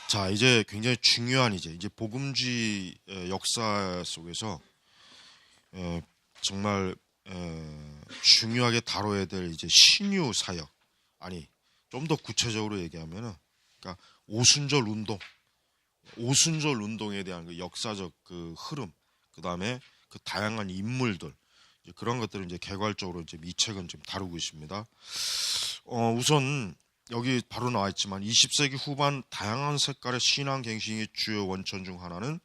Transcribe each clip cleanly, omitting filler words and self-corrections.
자, 이제 굉장히 중요한 이제 복음주의 역사 속에서 에, 정말 중요하게 다뤄야 될 이제 신유 사역, 아니 좀 더 구체적으로 얘기하면은, 그러니까 오순절 운동, 오순절 운동에 대한 그 역사적 그 흐름, 그 다음에 그 다양한 인물들, 이제 그런 것들을 이제 개괄적으로 이제 이 책은 좀 다루고 있습니다. 우선 여기 바로 나와 있지만 20세기 후반 다양한 색깔의 신앙 갱신의 주요 원천 중 하나는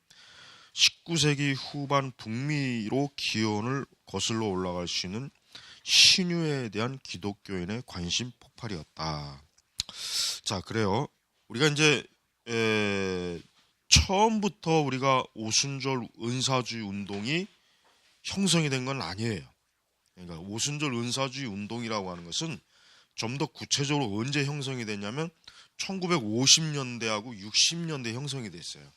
19세기 후반 북미로 기원을 거슬러 올라갈 수 있는 신유에 대한 기독교인의 관심 폭발이었다. 자, 그래요. 우리가 이제 처음부터 우리가 오순절 은사주의 운동이 형성이 된 건 아니에요. 그러니까 오순절 은사주의 운동이라고 하는 것은 좀 더 구체적으로 언제 형성이 됐냐면 1950년대하고 60년대 형성이 됐어요.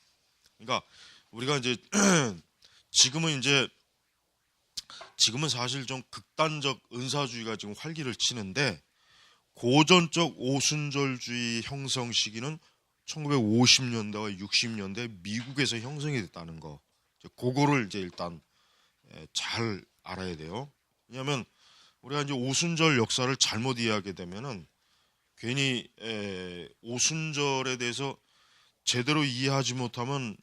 그러니까 우리가 이제 지금은 사실 좀 극단적 은사주의가 지금 활기를 치는데, 고전적 오순절주의 형성 시기는 1950년대와 60년대 미국에서 형성이 됐다는 거. 그거를 이제 일단 잘 알아야 돼요. 왜냐하면 우리가 이제 오순절 역사를 잘못 이해하게 되면은 괜히 오순절에 대해서 제대로 이해하지 못하면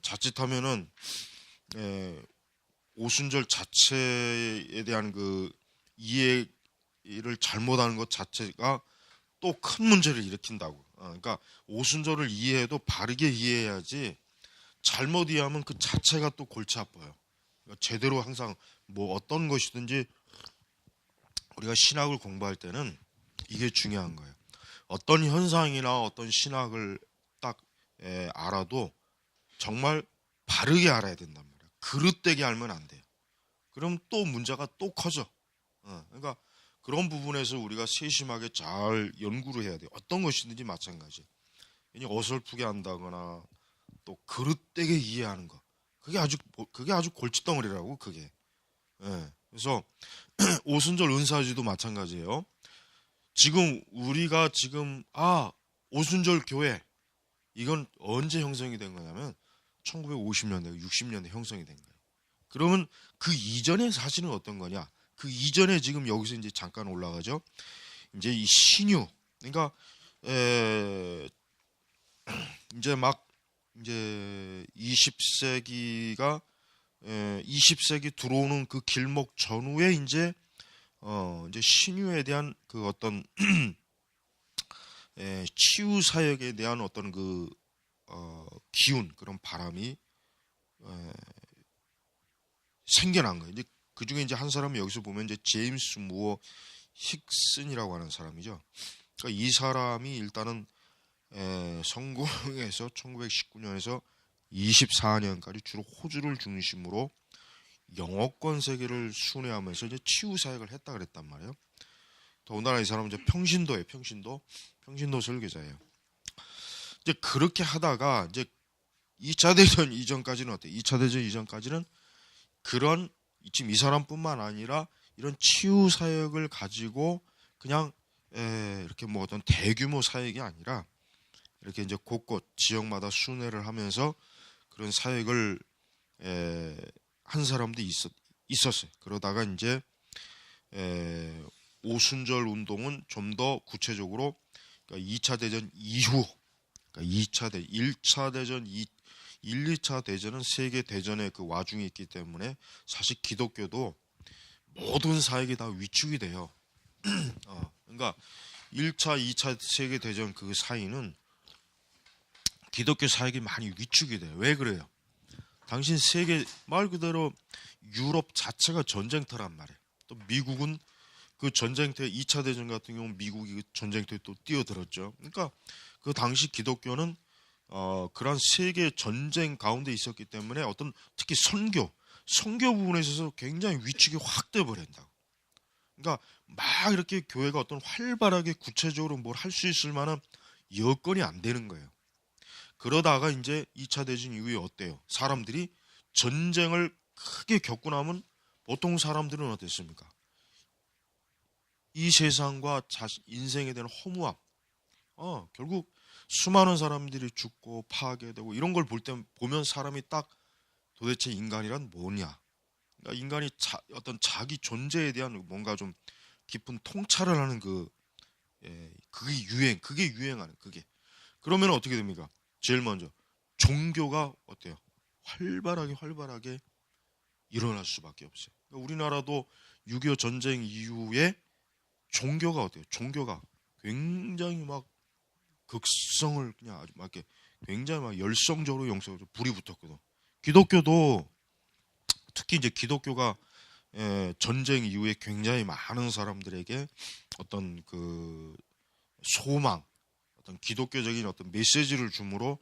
자칫하면은 오순절 자체에 대한 그 이해를 잘못하는 것 자체가 또 큰 문제를 일으킨다고. 그러니까 오순절을 이해해도 바르게 이해해야지, 잘못 이해하면 그 자체가 또 골치 아파요. 그러니까 제대로 항상 뭐 어떤 것이든지 우리가 신학을 공부할 때는 이게 중요한 거예요. 어떤 현상이나 어떤 신학을 딱 알아도 정말 바르게 알아야 된단 말이에요. 그릇되게 알면 안 돼요. 그럼 또 문제가 또 커져. 그러니까 그런 부분에서 우리가 세심하게 잘 연구를 해야 돼요. 어떤 것이든지 마찬가지. 괜히 어설프게 한다거나 또 그릇되게 이해하는 거. 그게 아주 골칫덩어리라고, 그게. 그래서 오순절 은사주도 마찬가지예요. 지금 우리가 지금 오순절 교회, 이건 언제 형성이 된 거냐면 1950년대, 60년대 형성이 된 거예요. 그러면 그 이전의 사실은 어떤 거냐? 그 이전에 지금 여기서 이제 잠깐 올라가죠. 이제 이 신유, 그러니까 이제 막 이제 20세기 들어오는 그 길목 전후에 이제 신유에 대한 그 어떤 치유 사역에 대한 어떤 그 기운, 그런 바람이 생겨난 거예요. 이제 그 중에 이제 한 사람이 여기서 보면 이제 제임스 무어 힉슨이라고 하는 사람이죠. 그러니까 이 사람이 일단은 성공해서 1919년에서 24년까지 주로 호주를 중심으로 영어권 세계를 순회하면서 이제 치유 사역을 했다 그랬단 말이에요. 더군다나 이 사람은 이제 평신도예요. 평신도 설교자예요. 이제 그렇게 하다가 이제 2차 대전 이전까지는 어때? 2차 대전 이전까지는 그런, 지금 이 사람뿐만 아니라 이런 치유 사역을 가지고 그냥 이렇게 뭐 어떤 대규모 사역이 아니라 이렇게 이제 곳곳 지역마다 순회를 하면서 그런 사역을 한 사람도 있었어요. 그러다가 이제 오순절 운동은 좀 더 구체적으로, 그러니까 2차 대전 이후, 그러니까 1차 대전, 1, 2차 대전은 세계 대전의 그 와중에 있기 때문에 사실 기독교도 모든 사역이 다 위축이 돼요. 그러니까 1차, 2차 세계 대전 그 사이는 기독교 사역이 많이 위축이 돼요. 왜 그래요? 당신 세계, 말 그대로 유럽 자체가 전쟁터란 말이에요. 또 미국은 그 전쟁터에, 2차 대전 같은 경우는 미국이 그 전쟁터에 또 뛰어들었죠. 그러니까 그 당시 기독교는 그러한 세계 전쟁 가운데 있었기 때문에 어떤 특히 선교 부분에 있어서 굉장히 위축이 확 돼버린다고. 그러니까 막 이렇게 교회가 어떤 활발하게 구체적으로 뭘 할 수 있을 만한 여건이 안 되는 거예요. 그러다가 이제 2차 대전 이후에 어때요? 사람들이 전쟁을 크게 겪고 나면 보통 사람들은 어땠습니까? 이 세상과 인생에 대한 허무함, 결국 수많은 사람들이 죽고 파괴되고 이런 걸 보면 사람이 딱 도대체 인간이란 뭐냐? 그러니까 인간이 어떤 자기 존재에 대한 뭔가 좀 깊은 통찰을 하는 그게 유행하는 그게. 그러면 어떻게 됩니까? 제일 먼저 종교가 어때요? 활발하게 일어날 수밖에 없어요. 그러니까 우리나라도 6.25 전쟁 이후에 종교가 어때요? 종교가 굉장히 막 극성을 그냥 아주 막 이렇게 굉장히 막 열성적으로 영성적으로 불이 붙었거든. 기독교도 특히 이제 기독교가 전쟁 이후에 굉장히 많은 사람들에게 어떤 그 소망, 어떤 기독교적인 어떤 메시지를 주므로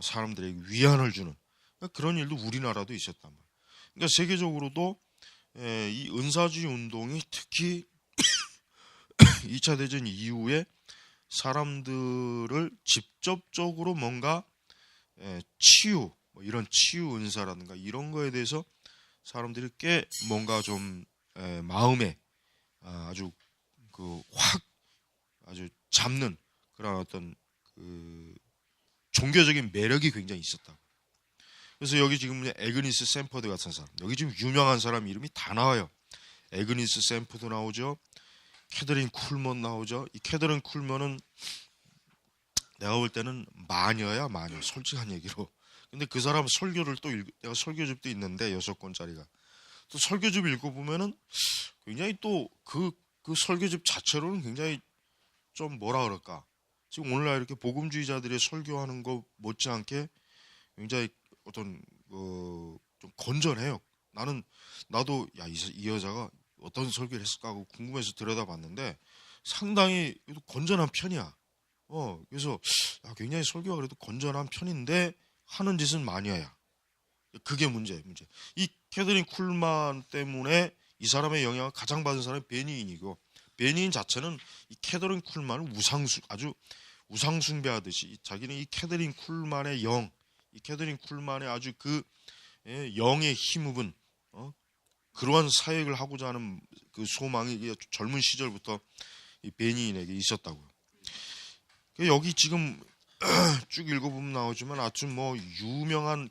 사람들에게 위안을 주는 그런 일도 우리나라도 있었단 말이에요. 그러니까 세계적으로도 이 은사주의 운동이 특히 2차 대전 이후에 사람들을 직접적으로 뭔가 치유, 뭐 이런 치유 은사라든가 이런 거에 대해서 사람들이 꽤 뭔가 좀 마음에 아주 확 아주 잡는 그런 어떤 그 종교적인 매력이 굉장히 있었다. 그래서 여기 지금 에그니스 샌퍼드 같은 사람, 여기 지금 유명한 사람 이름이 다 나와요. 에그니스 샌퍼드 나오죠. 캐더린 쿨먼 나오죠. 이 캐더린 쿨먼은 내가 볼 때는 마녀야 마녀. 솔직한 얘기로. 근데 그 사람 설교를 또 내가 설교집도 있는데 6권짜리가 또 설교집 읽어보면은 굉장히 또 그 설교집 자체로는 굉장히 좀 뭐라 그럴까. 지금 오늘날 이렇게 복음주의자들이 설교하는 거 못지않게 굉장히 어떤 좀 건전해요. 나도 이 여자가 어떤 설교를 했을까 하고 궁금해서 들여다봤는데 상당히 건전한 편이야. 그래서 굉장히 설교가 그래도 건전한 편인데 하는 짓은 마녀야. 그게 문제. 이 캐더린 쿨만 때문에 이 사람의 영향을 가장 받은 사람이 베니인이고 베니인 자체는 이 캐더린 쿨만을 아주 우상숭배하듯이 자기는 이 캐더린 쿨만의 이 캐더린 쿨만의 아주 영에 힘입은 그러한 사역을 하고자 하는 그 소망이 젊은 시절부터 이 베니인에게 있었다고요. 여기 지금 쭉 읽어보면 나오지만 아주 뭐 유명한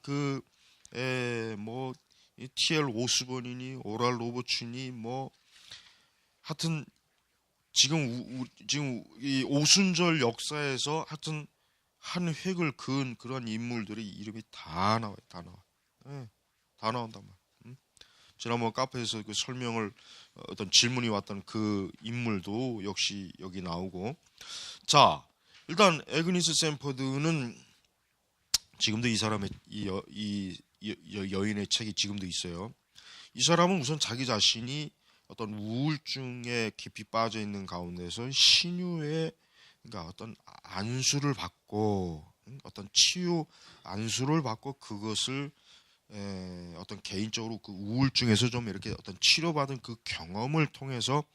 뭐 T.L. 오스본이니 오랄 로버츠니 뭐 하여튼 지금 이 오순절 역사에서 하여튼 한 획을 그은 그런 인물들의 이름이 다 나와요. 다 나온단 말이에요. 지난번 카페에서 그 설명을 어떤 질문이 왔던 그 인물도 역시 여기 나오고. 자, 일단 에그니스 샌퍼드는 지금도 이 사람의 이 여인의 책이 지금도 있어요. 이 사람은 우선 자기 자신이 어떤 우울증에 깊이 빠져 있는 가운데서 신유의 그러니까 어떤 안수를 받고 어떤 치유 안수를 받고 그것을 어떤 개인적으로 그 우울증에서 좀 이렇게 어떤 치료받은 그 경험을 통해서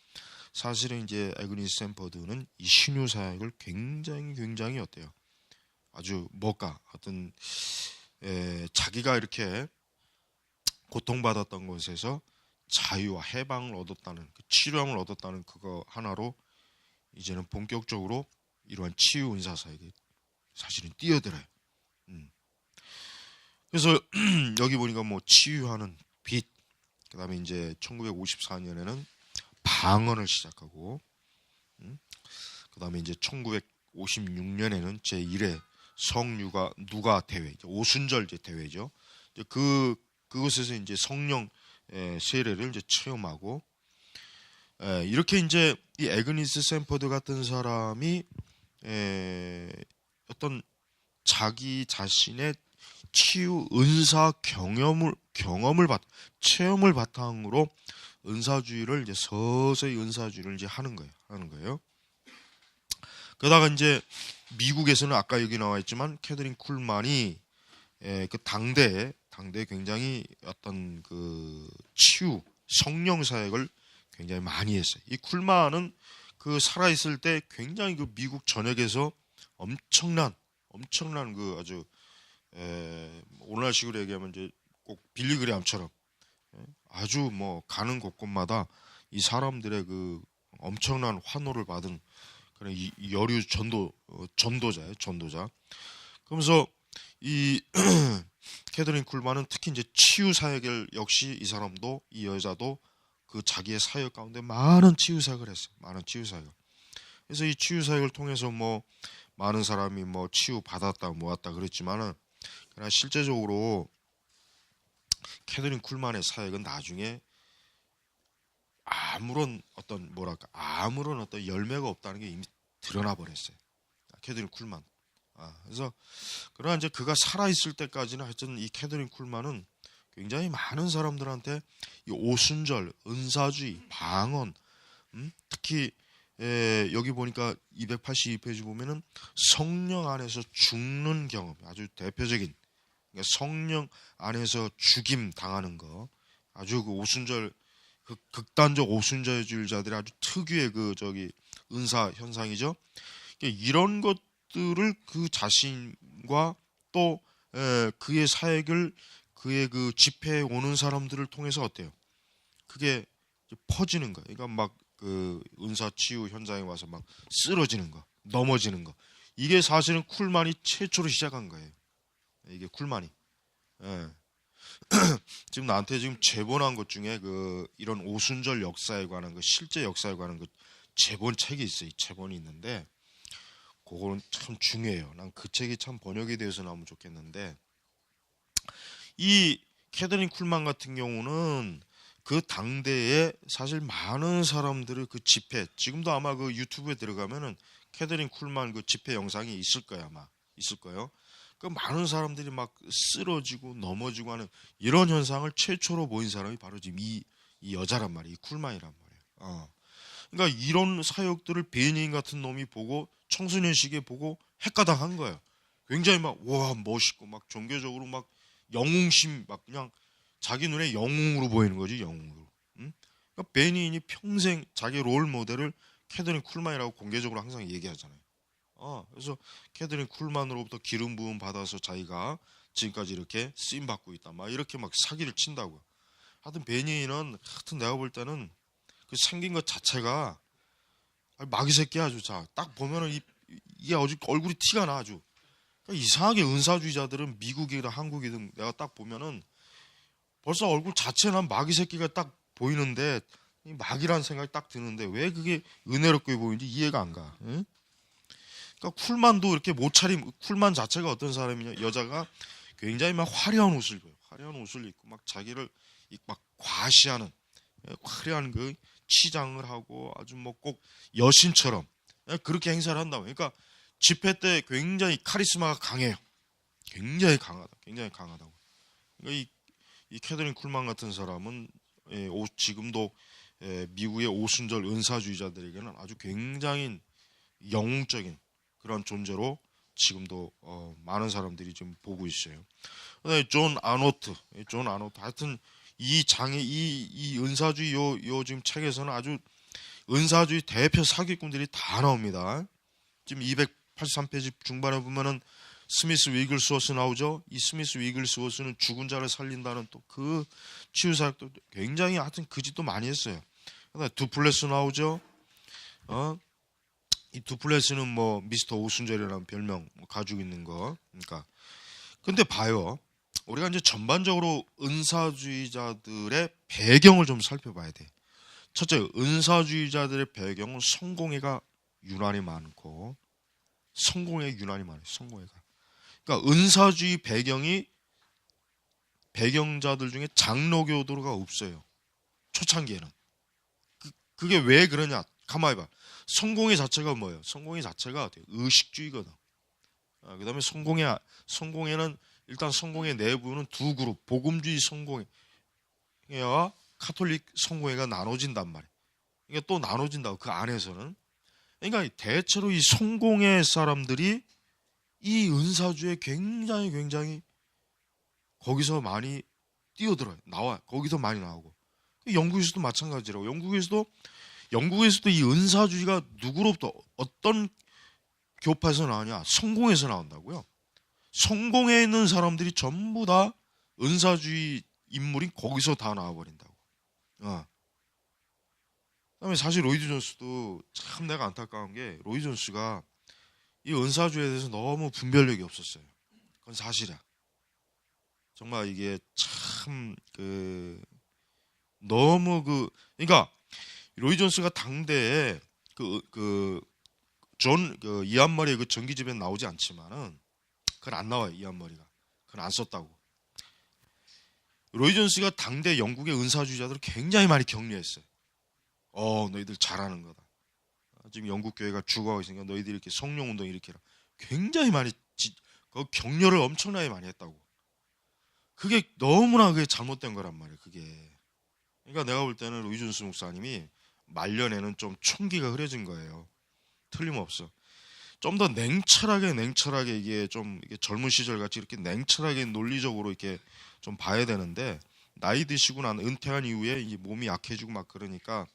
사실은 이제 에그니스 샌퍼드는 이 신유 사역을 굉장히 어때요? 아주 어떤 자기가 이렇게 고통받았던 것에서 자유와 해방을 얻었다는 그 치료함을 얻었다는 그거 하나로 이제는 본격적으로 이러한 치유 은사 사역에 사실은 뛰어들어요. 그래서 여기 보니까 뭐 치유하는 빛, 그다음에 이제 1954년에는 방언을 시작하고, 그다음에 이제 1956년에는 제1회 누가 대회, 오순절 대회죠. 그것에서 이제 성령 세례를 이제 체험하고, 이렇게 이제 이 에그니스 샌퍼드 같은 사람이 어떤 자기 자신의 치유 은사 체험을 바탕으로 은사주의를 이제 서서히 은사주의를 이제 하는 거예요. 그러다가 이제 미국에서는 아까 여기 나와 있지만 캐더린 쿨만이 그 당대에 굉장히 어떤 그 치유 성령 사역을 굉장히 많이 했어요. 이 쿨만은 그 살아 있을 때 굉장히 그 미국 전역에서 엄청난 그 아주 오늘날식으로 얘기하면 이제 꼭 빌리그램처럼 아주 뭐 가는 곳곳마다 이 사람들의 그 엄청난 환호를 받은 그런 여류 전도자예요, 전도자. 그러면서 이 캐더린 쿨만은 특히 이제 치유 사역을 역시 이 사람도 이 여자도 그 자기의 사역 가운데 많은 치유 사역을 했어요. 많은 치유 사역. 그래서 이 치유 사역을 통해서 뭐 많은 사람이 뭐 치유 받았다 모았다 그랬지만은 그러나 실제적으로 캐더린 쿨만의 사역은 나중에 아무런 어떤 뭐랄까 아무런 어떤 열매가 없다는 게 이미 드러나 버렸어요. 캐더린 쿨만. 그래서 그러나 이제 그가 살아 있을 때까지는 하여튼 이 캐더린 쿨만은 굉장히 많은 사람들한테 이 오순절, 은사주의, 방언, 특히 여기 보니까 282페이지 보면은 성령 안에서 죽는 경험, 아주 대표적인 그러니까 성령 안에서 죽임 당하는 거, 아주 그 오순절 그 극단적 오순절주의자들의 아주 특유의 그 은사 현상이죠. 이런 것들을 그 자신과 또 그의 사역을 그의 그 집회에 오는 사람들을 통해서 어때요? 그게 퍼지는 거예요. 그러니까 막 그 은사 치유 현장에 와서 막 쓰러지는 거, 넘어지는 거. 이게 사실은 쿨만이 최초로 시작한 거예요. 이게 쿨만이. 예. 지금 나한테 지금 제본한 것 중에 그 이런 오순절 역사에 관한 그 실제 역사에 관한 그 제본 책이 있어요. 제본이 있는데 그거는 참 중요해요. 난 그 책이 참 번역이 되어서 나오면 좋겠는데 이 캐더린 쿨만 같은 경우는 그 당대에 사실 많은 사람들을 그 집회 지금도 아마 그 유튜브에 들어가면은 캐더린 쿨만 그 집회 영상이 있을 거야 아마 있을 거예요. 그 많은 사람들이 막 쓰러지고 넘어지고 하는 이런 현상을 최초로 보인 사람이 바로 지금 이 여자란 말이에요. 이 쿨만이란 말이에요. 그러니까 이런 사역들을 베니인 같은 놈이 보고 청소년 시기에 보고 헷가닥한 거예요. 굉장히 막 와 멋있고 막 종교적으로 막 영웅심 막 그냥 자기 눈에 영웅으로 보이는 거지 영웅으로. 응? 그러니까 베니인이 평생 자기 롤 모델을 캐더린 쿨만이라고 공개적으로 항상 얘기하잖아요. 그래서 캐더린 쿨만으로부터 기름 부음 받아서 자기가 지금까지 이렇게 쓰임 받고 있다. 막 이렇게 막 사기를 친다고요. 하여튼 베니인은 하여튼 내가 볼 때는 그 생긴 것 자체가 마귀 새끼 아주 딱 보면은 이게 아주 얼굴이 티가 나 아주. 그러니까 이상하게 은사주의자들은 미국이든 한국이든 내가 딱 보면은 벌써 얼굴 자체는 마귀 새끼가 딱 보이는데 이 마귀라는 생각이 딱 드는데 왜 그게 은혜롭게 보이는지 이해가 안 가. 응? 그러니까 쿨만도 이렇게 모차림 쿨만 자체가 어떤 사람이냐 여자가 굉장히 막 화려한 옷을 입어요. 화려한 옷을 입고 막 자기를 막 과시하는 화려한 그 치장을 하고 아주 뭐 꼭 여신처럼 그렇게 행사를 한다고. 그러니까 집회 때 굉장히 카리스마가 강해요. 굉장히 강하다. 굉장히 강하다고. 그러니까 이 캐더린 쿨만 같은 사람은 지금도 미국의 오순절 은사주의자들에게는 아주 굉장히 영웅적인 그런 존재로 지금도 많은 사람들이 지금 보고 있어요. 존 아노트 하여튼 이 은사주의 요 지금 책에서는 아주 은사주의 대표 사기꾼들이 다 나옵니다. 지금 283페이지 중반에 보면은 스미스 위글스워스 나오죠. 이 스미스 위글스워스는 죽은 자를 살린다는 또 그 치유 사역도 굉장히 하여튼 그 짓도 많이 했어요. 두플레스 나오죠. 이 두플레스는 뭐 미스터 오순절이라는 별명 가지고 있는 거. 그러니까 근데 봐요. 우리가 이제 전반적으로 은사주의자들의 배경을 좀 살펴봐야 돼. 첫째, 은사주의자들의 배경은 성공회가 유난히 많고 성공회 유난히 많아요. 성공회가. 그러니까 은사주의 배경자들 중에 장로교도가 없어요. 초창기에는. 그게 왜 그러냐? 가만히 봐. 성공회 자체가 뭐예요? 성공회 자체가 의식주의거든. 그 다음에 성공회는 일단 성공회 내부는 두 그룹, 복음주의 성공회와 카톨릭 성공회가 나눠진단 말이에요. 이게 또 나눠진다고 그 안에서는. 그러니까 대체로 이 성공회 사람들이 이 은사주에 굉장히 거기서 많이 뛰어들어요. 나와 거기서 많이 나오고 영국에서도 마찬가지라고. 영국에서도 이 은사주의가 누구로부터 어떤 교파에서 나오냐? 성공에서 나온다고요. 성공에 있는 사람들이 전부 다 은사주의 인물이 거기서 다 나와버린다고. 그다음에 사실 로이드 존스도 참 내가 안타까운 게 로이드 존스가 이 은사주에 대해서 너무 분별력이 없었어요. 그건 사실이야. 정말 이게 참 너무 그러니까 로이 존스가 당대에 이안 머리의 그 전기집에 나오지 않지만은 그건 안 나와요. 이안 머리가 그건 안 썼다고. 로이 존스가 당대 영국의 은사주의자들을 굉장히 많이 격려했어요. 너희들 잘하는 거다. 지금 영국 교회가 죽어가고 있으니까 너희들이 이렇게 성령 운동 일으키라. 굉장히 많이 그 격려를 엄청나게 많이 했다고. 그게 너무나 그게 잘못된 거란 말이에요. 그게. 그러니까 내가 볼 때는 로이 존스 목사님이 말년에는 좀 총기가 흐려진 거예요. 틀림없어. 좀 더 냉철하게 이게 좀 이게 젊은 시절 같이 이렇게 냉철하게 논리적으로 이렇게 좀 봐야 되는데 나이 드시고 난 은퇴한 이후에 이제 몸이 약해지고 막 그러니까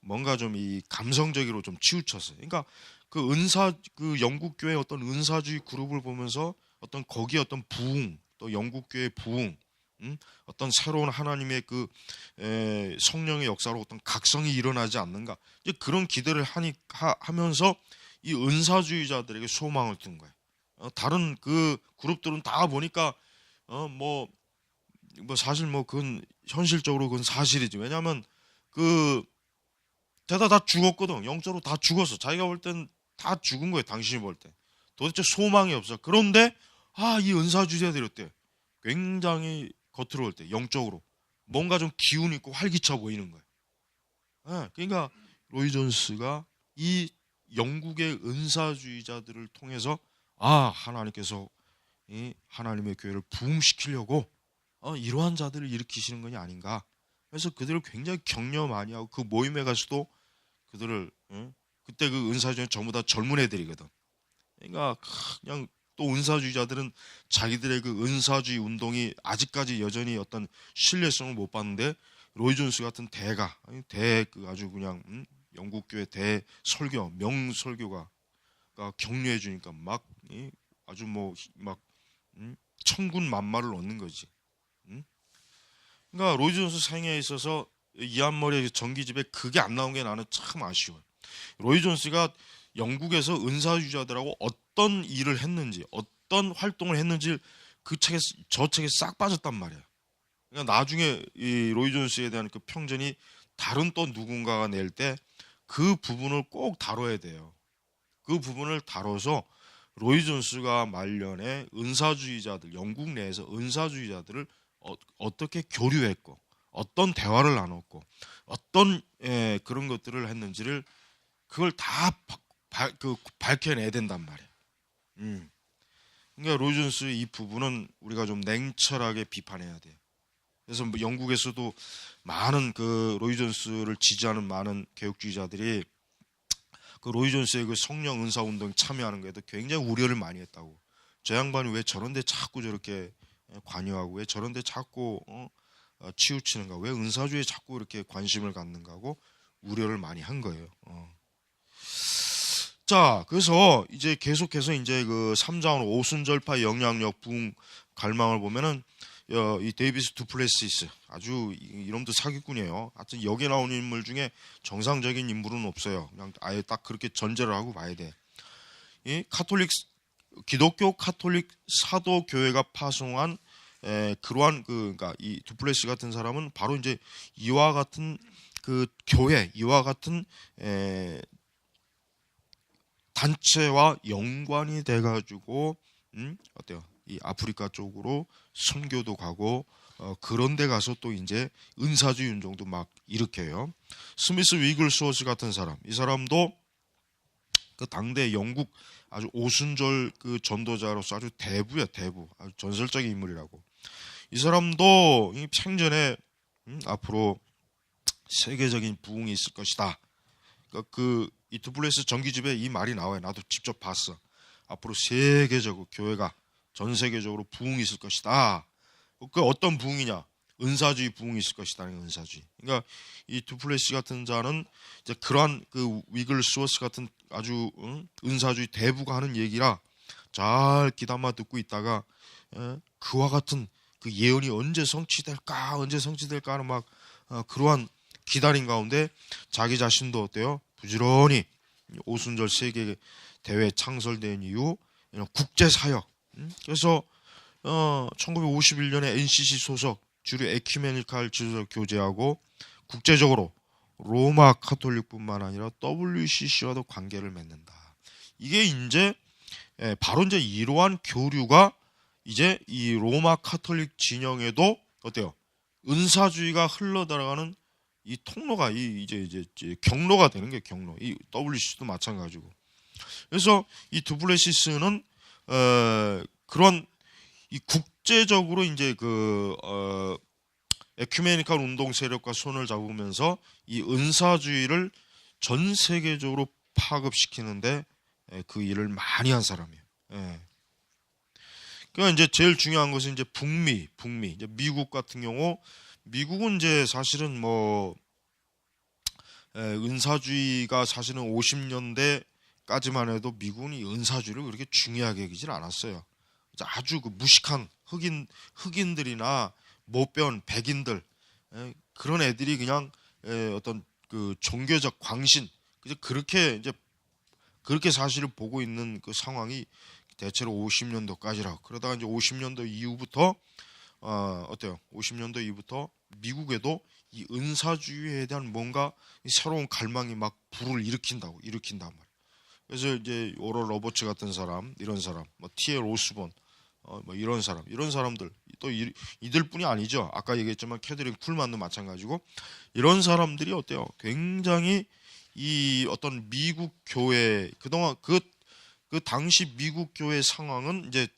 뭔가 좀 이 감성적으로 좀 치우쳤어요. 그러니까 그 영국 교회 어떤 은사주의 그룹을 보면서 어떤 거기에 어떤 부흥 또 영국 교회 부흥 어떤 새로운 하나님의 성령의 역사로 어떤 각성이 일어나지 않는가 이제 그런 기대를 하면서 이 은사주의자들에게 소망을 둔 거예요. 다른 그 그룹들은 다 보니까 뭐 사실 뭐 그건 현실적으로 그건 사실이지. 왜냐하면 대다 다 죽었거든. 영적으로 다 죽었어. 자기가 볼 땐 다 죽은 거예요. 당신이 볼 때. 도대체 소망이 없어. 그런데 이 은사주의자들이 어때? 굉장히 겉으로 볼 때 영적으로 뭔가 좀 기운 있고 활기차 보이는 거예요. 그러니까 로이 존스가 이 영국의 은사주의자들을 통해서 하나님께서 이 하나님의 교회를 부흥시키려고 이러한 자들을 일으키시는 것이 아닌가. 그래서 그들을 굉장히 격려 많이 하고 그 모임에 가서도 그들을 그때 그 은사주의는 전부 다 젊은 애들이거든. 그러니까 그냥 또 은사주의자들은 자기들의 그 은사주의 운동이 아직까지 여전히 어떤 신뢰성을 못 받는데 로이 존스 같은 아주 그냥 영국 교회 대설교 명설교가 격려해 주니까 아주 막 천군만마를 얻는 거지. 그러니까 로이 존스 생애에 있어서 이안 머리의 전기집에 그게 안 나온 게 나는 참 아쉬워요. 로이 존스가 영국에서 은사주의자들하고 어떤 일을 했는지 어떤 활동을 했는지 저 책에 싹 빠졌단 말이야. 그러니까 나중에 이 로이 존스에 대한 그 평전이 다른 또 누군가가 낼 때 그 부분을 꼭 다뤄야 돼요. 그 부분을 다뤄서 로이 존스가 말년에 영국 내에서 은사주의자들을 어떻게 교류했고 어떤 대화를 나눴고 어떤 그런 것들을 했는지를 그걸 다 밝혀내야 된단 말이에요. 그러니까 로이 존스의 이 부분은 우리가 좀 냉철하게 비판해야 돼요. 그래서 뭐 영국에서도 많은 그 로이 존스를 지지하는 많은 개혁주의자들이 그 로이 존스의 그 성령 은사 운동에 참여하는 거에도 굉장히 우려를 많이 했다고. 저 양반이 왜 저런데 자꾸 저렇게 관여하고 왜 저런데 자꾸 치우치는가? 왜 은사주의에 자꾸 이렇게 관심을 갖는가 하고 우려를 많이 한 거예요. 자, 그래서 이제 계속해서 이제 그 3장으로 오순절파 영향력 부흥 갈망을 보면은 이 데이비스 두플레시스 아주 이놈도 사기꾼이에요. 하여튼 여기 나오는 인물 중에 정상적인 인물은 없어요. 그냥 아예 딱 그렇게 전제를 하고 봐야 돼. 이 기독교 카톨릭 사도 교회가 파송한 그러한 그러니까 이 두플레시 같은 사람은 바로 이제 이와 같은 이와 같은 단체와 연관이 돼가지고 어때요? 이 아프리카 쪽으로 선교도 가고 그런 데 가서 또 이제 은사주의 운동도 막 일으켜요. 스미스 위글스워스 같은 사람, 이 사람도 그 당대 영국 아주 오순절 그 전도자로서 아주 대부야, 대부. 아주 전설적인 인물이라고. 이 사람도 생전에 앞으로 세계적인 부흥이 있을 것이다. 그러니까 이 두플레스 전기집에 이 말이 나와요. 나도 직접 봤어. 앞으로 세계적으로 교회가 전 세계적으로 부흥이 있을 것이다. 그 어떤 부흥이냐? 은사주의 부흥이 있을 것이다. 은사주의. 그러니까 이 두플레시 같은 자는 이제 그러한 그 위글스워스 같은 아주 은사주의 대부가 하는 얘기라 잘 귀담아 듣고 있다가 그와 같은 그 예언이 언제 성취될까 하는 막 그러한 기다린 가운데 자기 자신도 어때요? 부지런히 오순절 세계 대회 창설된 이후 국제 사역. 그래서 1951년에 NCC 소속 주류 에큐메니칼 지도자 교제하고 국제적으로 로마 카톨릭뿐만 아니라 WCC와도 관계를 맺는다. 이게 이제 바로 이제 이러한 교류가 이제 이 로마 카톨릭 진영에도 어때요? 은사주의가 흘러들어가는 이 통로가 이제 경로가 되는 게 경로. 이 WCC도 마찬가지고. 그래서 이 두플레시스는 그런 이 국제적으로 이제 에큐메니칼 운동 세력과 손을 잡으면서 이 은사주의를 전 세계적으로 파급시키는데 그 일을 많이 한 사람이에요. 그러니까 이제 제일 중요한 것은 이제 북미, 이제 미국 같은 경우, 미국은 이제 사실은 은사주의가 사실은 50년대까지만 해도 미국은 이 은사주의를 그렇게 중요하게 여기질 않았어요. 아주 그 무식한 흑인들이나 못배운 백인들, 그런 애들이 그냥 어떤 그 종교적 광신, 그렇게 사실을 보고 있는 그 상황이 대체로 50년도까지라고. 그러다가 이제 50년도 이후부터 어때요? 50년도 이후부터 미국에도 이 은사주의에 대한 뭔가 새로운 갈망이 막 불을 일으킨단 말이에요. 그래서 이제 오럴 로버츠 같은 사람, 이런 사람, T.L. 오스본, 이런 사람들 또 이들뿐이 아니죠. 아까 얘기했지만 캐드린 쿨만도 마찬가지고, 이런 사람들이 어때요? 굉장히 이 어떤 미국 교회, 그동안 그 당시 미국 교회 상황은 이제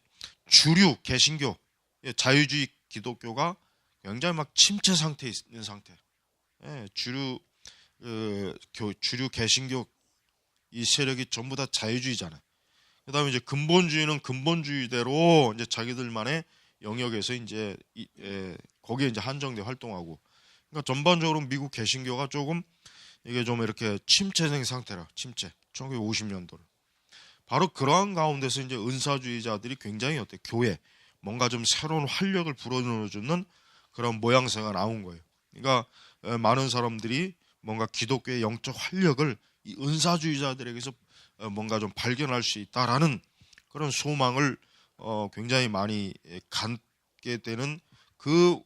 주류 개신교, 자유주의 기독교가 굉장히 막 침체 상태에 있는 상태. 주류 개신교 이 세력이 전부 다 자유주의잖아요. 그다음에 이제 근본주의는 근본주의대로 이제 자기들만의 영역에서 이제 거기에 이제 한정돼 활동하고. 그러니까 전반적으로 미국 개신교가 조금 이게 좀 이렇게 침체된 상태라. 침체. 1950년도를. 바로 그러한 가운데서 이제 은사주의자들이 굉장히 교회 뭔가 좀 새로운 활력을 불어넣어주는 그런 모양새가 나온 거예요. 그러니까 많은 사람들이 뭔가 기독교의 영적 활력을 이 은사주의자들에게서 뭔가 좀 발견할 수 있다라는 그런 소망을 굉장히 많이 갖게 되는 그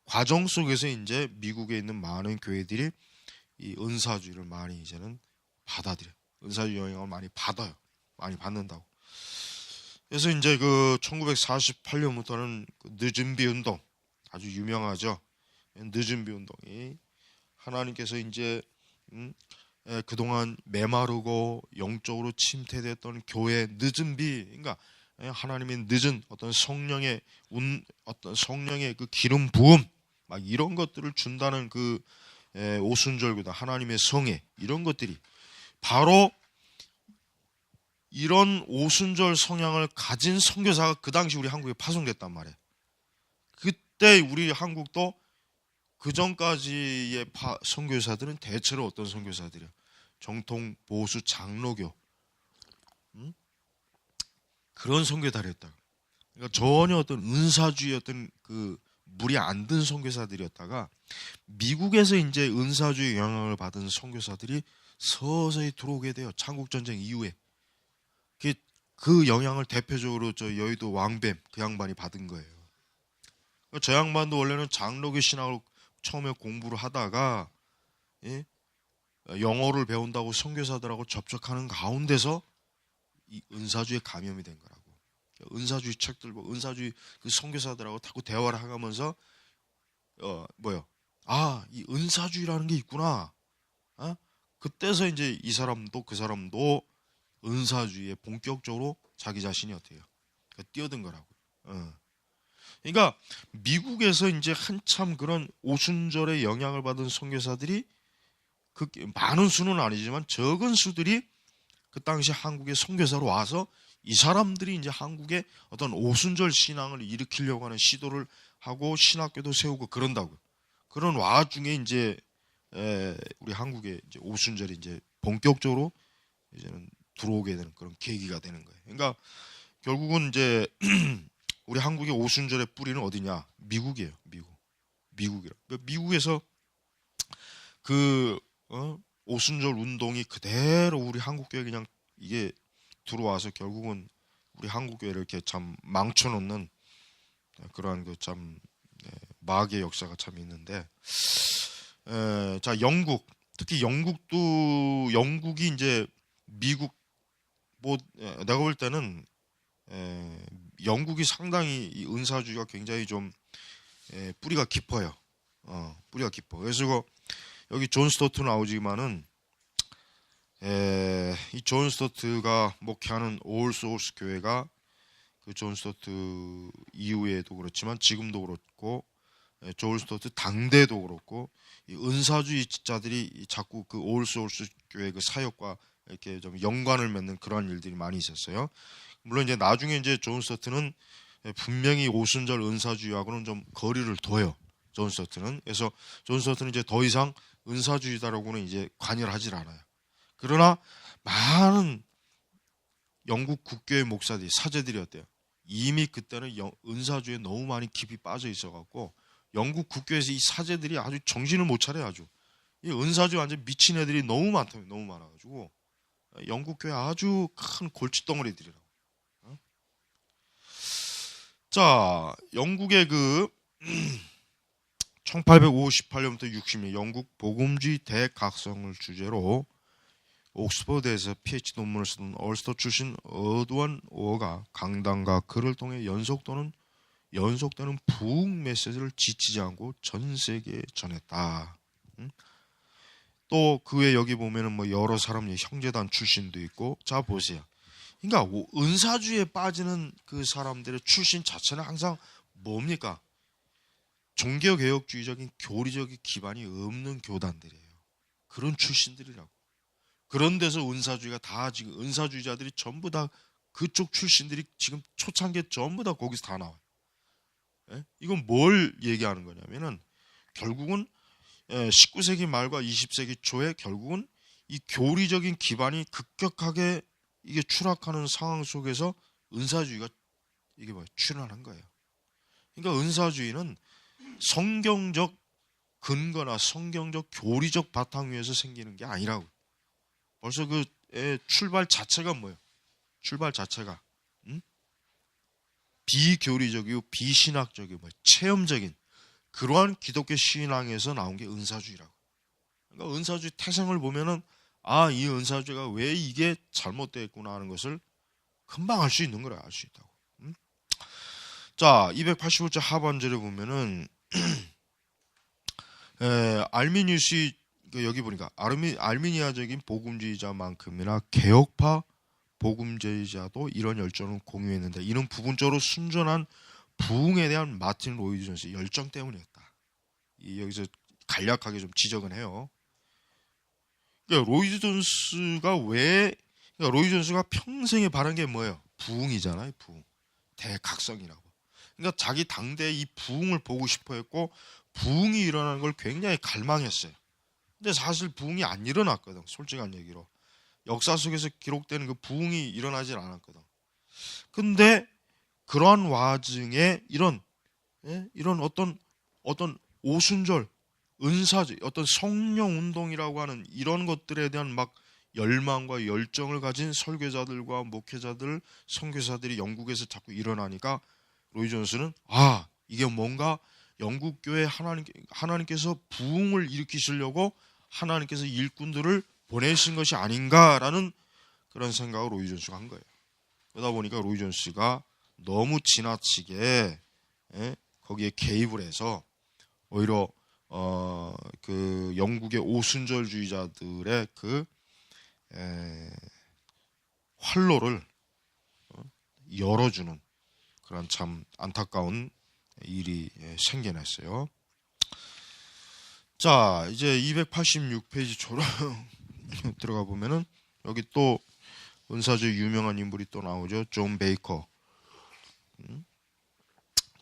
과정 속에서 이제 미국에 있는 많은 교회들이 이 은사주의를 많이 이제는 받아들여. 은사주의 영향을 많이 받아요. 많이 받는다고. 그래서 이제 그 1948년부터는 그 늦은비 운동, 아주 유명하죠. 늦은비 운동이 하나님께서 이제 그동안 메마르고 영적으로 침체됐던 교회 늦은비, 그러니까 하나님의 늦은 어떤 성령의 그 기름 부음, 막 이런 것들을 준다는 그 오순절보다 하나님의 성애, 이런 것들이 바로 이런 오순절 성향을 가진 선교사가 그 당시 우리 한국에 파송됐단 말이에요. 그때 우리 한국도 그 전까지의 선교사들은 대체로 어떤 선교사들이에요? 정통 보수 장로교, 그런 선교사들이었다. 그러니까 전혀 어떤 은사주의 어떤 그 물이 안 든 선교사들이었다가 미국에서 이제 은사주의 영향을 받은 선교사들이 서서히 들어오게 돼요. 창국 전쟁 이후에. 그 영향을 대표적으로 저 여의도 왕뱀 그 양반이 받은 거예요. 저 양반도 원래는 장로교 신학을 처음에 공부를 하다가 영어를 배운다고 선교사들하고 접촉하는 가운데서 이 은사주의에 감염이 된 거라고. 은사주의 책들, 은사주의 그 선교사들하고 자꾸 대화를 하면서 이 은사주의라는 게 있구나. 그때서 이제 이 사람도 그 사람도 은사주의에 본격적으로 자기 자신이 어때요? 뛰어든 거라고. 그러니까 미국에서 이제 한참 그런 오순절에 영향을 받은 선교사들이 그 많은 수는 아니지만 적은 수들이 그 당시 한국에 선교사로 와서 이 사람들이 이제 한국에 어떤 오순절 신앙을 일으키려고 하는 시도를 하고 신학교도 세우고 그런다고. 그런 와중에 이제 우리 한국에 이제 오순절이 이제 본격적으로 이제는 들어오게 되는 그런 계기가 되는 거예요. 그러니까 결국은 이제 우리 한국의 오순절의 뿌리는 어디냐? 미국이에요. 미국이라. 미국에서 그 오순절 운동이 그대로 우리 한국교회 그냥 이게 들어와서 결국은 우리 한국교회를 이렇게 참 망쳐놓는 그러한 그 참 마귀의 역사가 참 있는데, 자 영국, 특히 영국이 이제 미국 뭐 내가 볼 때는 영국이 상당히 이 은사주의가 굉장히 좀 뿌리가 깊어요. 뿌리가 깊어. 그래서 여기 존 스토트 나오지만은 이 존 스토트가 목회하는 올 소울스 교회가 그 존 스토트 이후에도 그렇지만 지금도 그렇고 존 스토트 당대도 그렇고 이 은사주의자들이 자꾸 그 올 소울스 교회 그 사역과 이렇게 좀 연관을 맺는 그런 일들이 많이 있었어요. 물론 이제 나중에 이제 존 스토트는 분명히 오순절 은사주의하고는 좀 거리를 둬요. 존 스토트는. 그래서 존 스토트는 이제 더 이상 은사주의다라고는 이제 관여를 하질 않아요. 그러나 많은 영국 국교의 목사들이 사제들이었대요. 이미 그때는 은사주의에 너무 많이 깊이 빠져 있어갖고 영국 국교에서 이 사제들이 아주 정신을 못 차려요. 아주 이 은사주의 완전 미친 애들이 너무 많다며, 너무 많아가지고 영국 교회 아주 큰 골칫덩어리들이라고. 자, 영국의 그 1858년부터 60년 영국 복음주의 대각성을 주제로 옥스퍼드에서 PhD 논문을 쓴 얼스터 출신 어드원 오어가 강단과 글을 통해 연속되는 부흥 메시지를 지치지 않고 전 세계에 전했다. 또 그 외에 여기 보면은 뭐 여러 사람 형제단 출신도 있고, 자 보세요. 그러니까 은사주의에 빠지는 그 사람들의 출신 자체는 항상 뭡니까? 종교개혁주의적인 교리적인 기반이 없는 교단들이에요. 그런 출신들이라고. 그런 데서 은사주의가 다 지금 은사주의자들이 전부 다 그쪽 출신들이 지금 초창기에 전부 다 거기서 다 나와요. 예? 이건 뭘 얘기하는 거냐면은 결국은 19세기 말과 20세기 초에 결국은 이 교리적인 기반이 급격하게 이게 추락하는 상황 속에서 은사주의가 이게 출현한 거예요. 그러니까 은사주의는 성경적 근거나 성경적 교리적 바탕 위에서 생기는 게 아니라고. 벌써 그 출발 자체가 뭐예요? 출발 자체가 비교리적이고 비신학적이고 체험적인 그러한 기독교 신앙에서 나온 게 은사주의라고. 그러니까 은사주의 태생을 보면은 이 은사주의가 왜 이게 잘못됐구나 하는 것을 금방 알 수 있는 거라. 알 수 있다고. 자, 285절 하반절에 보면은 알미니우스 여기 보니까 알미니아적인 복음주의자만큼이나 개혁파 복음주의자도 이런 열정을 공유했는데 이는 부분적으로 순전한 부흥에 대한 마틴 로이드 존스의 열정 때문이었다. 여기서 간략하게 좀 지적은 해요. 그러니까 로이드 존스가 로이드 존스가 평생에 바란 게 뭐예요? 부흥이잖아요. 부흥. 대각성이라고. 그러니까 자기 당대의 이 부흥을 보고 싶어 했고 부흥이 일어나는 걸 굉장히 갈망했어요. 근데 사실 부흥이 안 일어났거든. 솔직한 얘기로. 역사 속에서 기록되는 그 부흥이 일어나질 않았거든. 근데 그러한 와중에 이런 어떤 오순절, 은사주, 어떤 성령 운동이라고 하는 이런 것들에 대한 막 열망과 열정을 가진 설교자들과 목회자들, 선교사들이 영국에서 자꾸 일어나니까 로이 존스는 이게 뭔가 영국 교회 하나님께서 부흥을 일으키시려고 하나님께서 일꾼들을 보내신 것이 아닌가라는 그런 생각을 로이 존스가 한 거예요. 그러다 보니까 로이 존스가 너무 지나치게 거기에 개입을 해서 오히려 그 영국의 오순절주의자들의 그 활로를 열어주는 그런 참 안타까운 일이 생겨났어요. 자, 이제 286페이지 초로 들어가 보면은 여기 또 은사주의 유명한 인물이 또 나오죠. 존 베이커.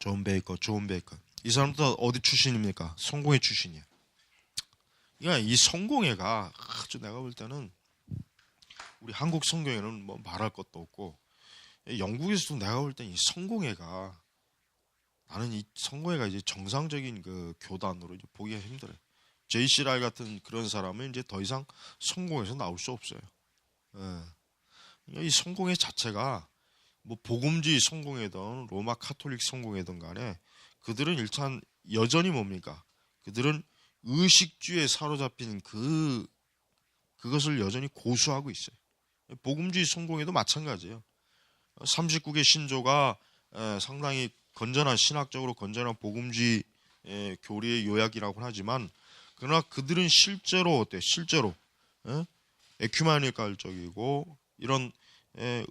존 베이커. 이 사람도 어디 출신입니까? 성공회 출신이야. 그러니까 이 성공회가 아주 내가 볼 때는 우리 한국 성공회는 뭐 말할 것도 없고 영국에서도 내가 볼 때 이 성공회가 나는 이 성공회가 이제 정상적인 그 교단으로 이제 보기가 힘들어요. J.C. 라이 같은 그런 사람은 이제 더 이상 성공에서 나올 수 없어요. 이 성공의 자체가 뭐 복음주의 성공이든 로마 카톨릭 성공이든 간에 그들은 일단 여전히 뭡니까? 그들은 의식주의에 사로잡힌 그것을 여전히 고수하고 있어요. 복음주의 성공에도 마찬가지예요. 39개 신조가 상당히 건전한 신학적으로 건전한 복음주의 교리의 요약이라고 하지만 그러나 그들은 실제로 어때? 실제로 에큐메니칼적이고 이런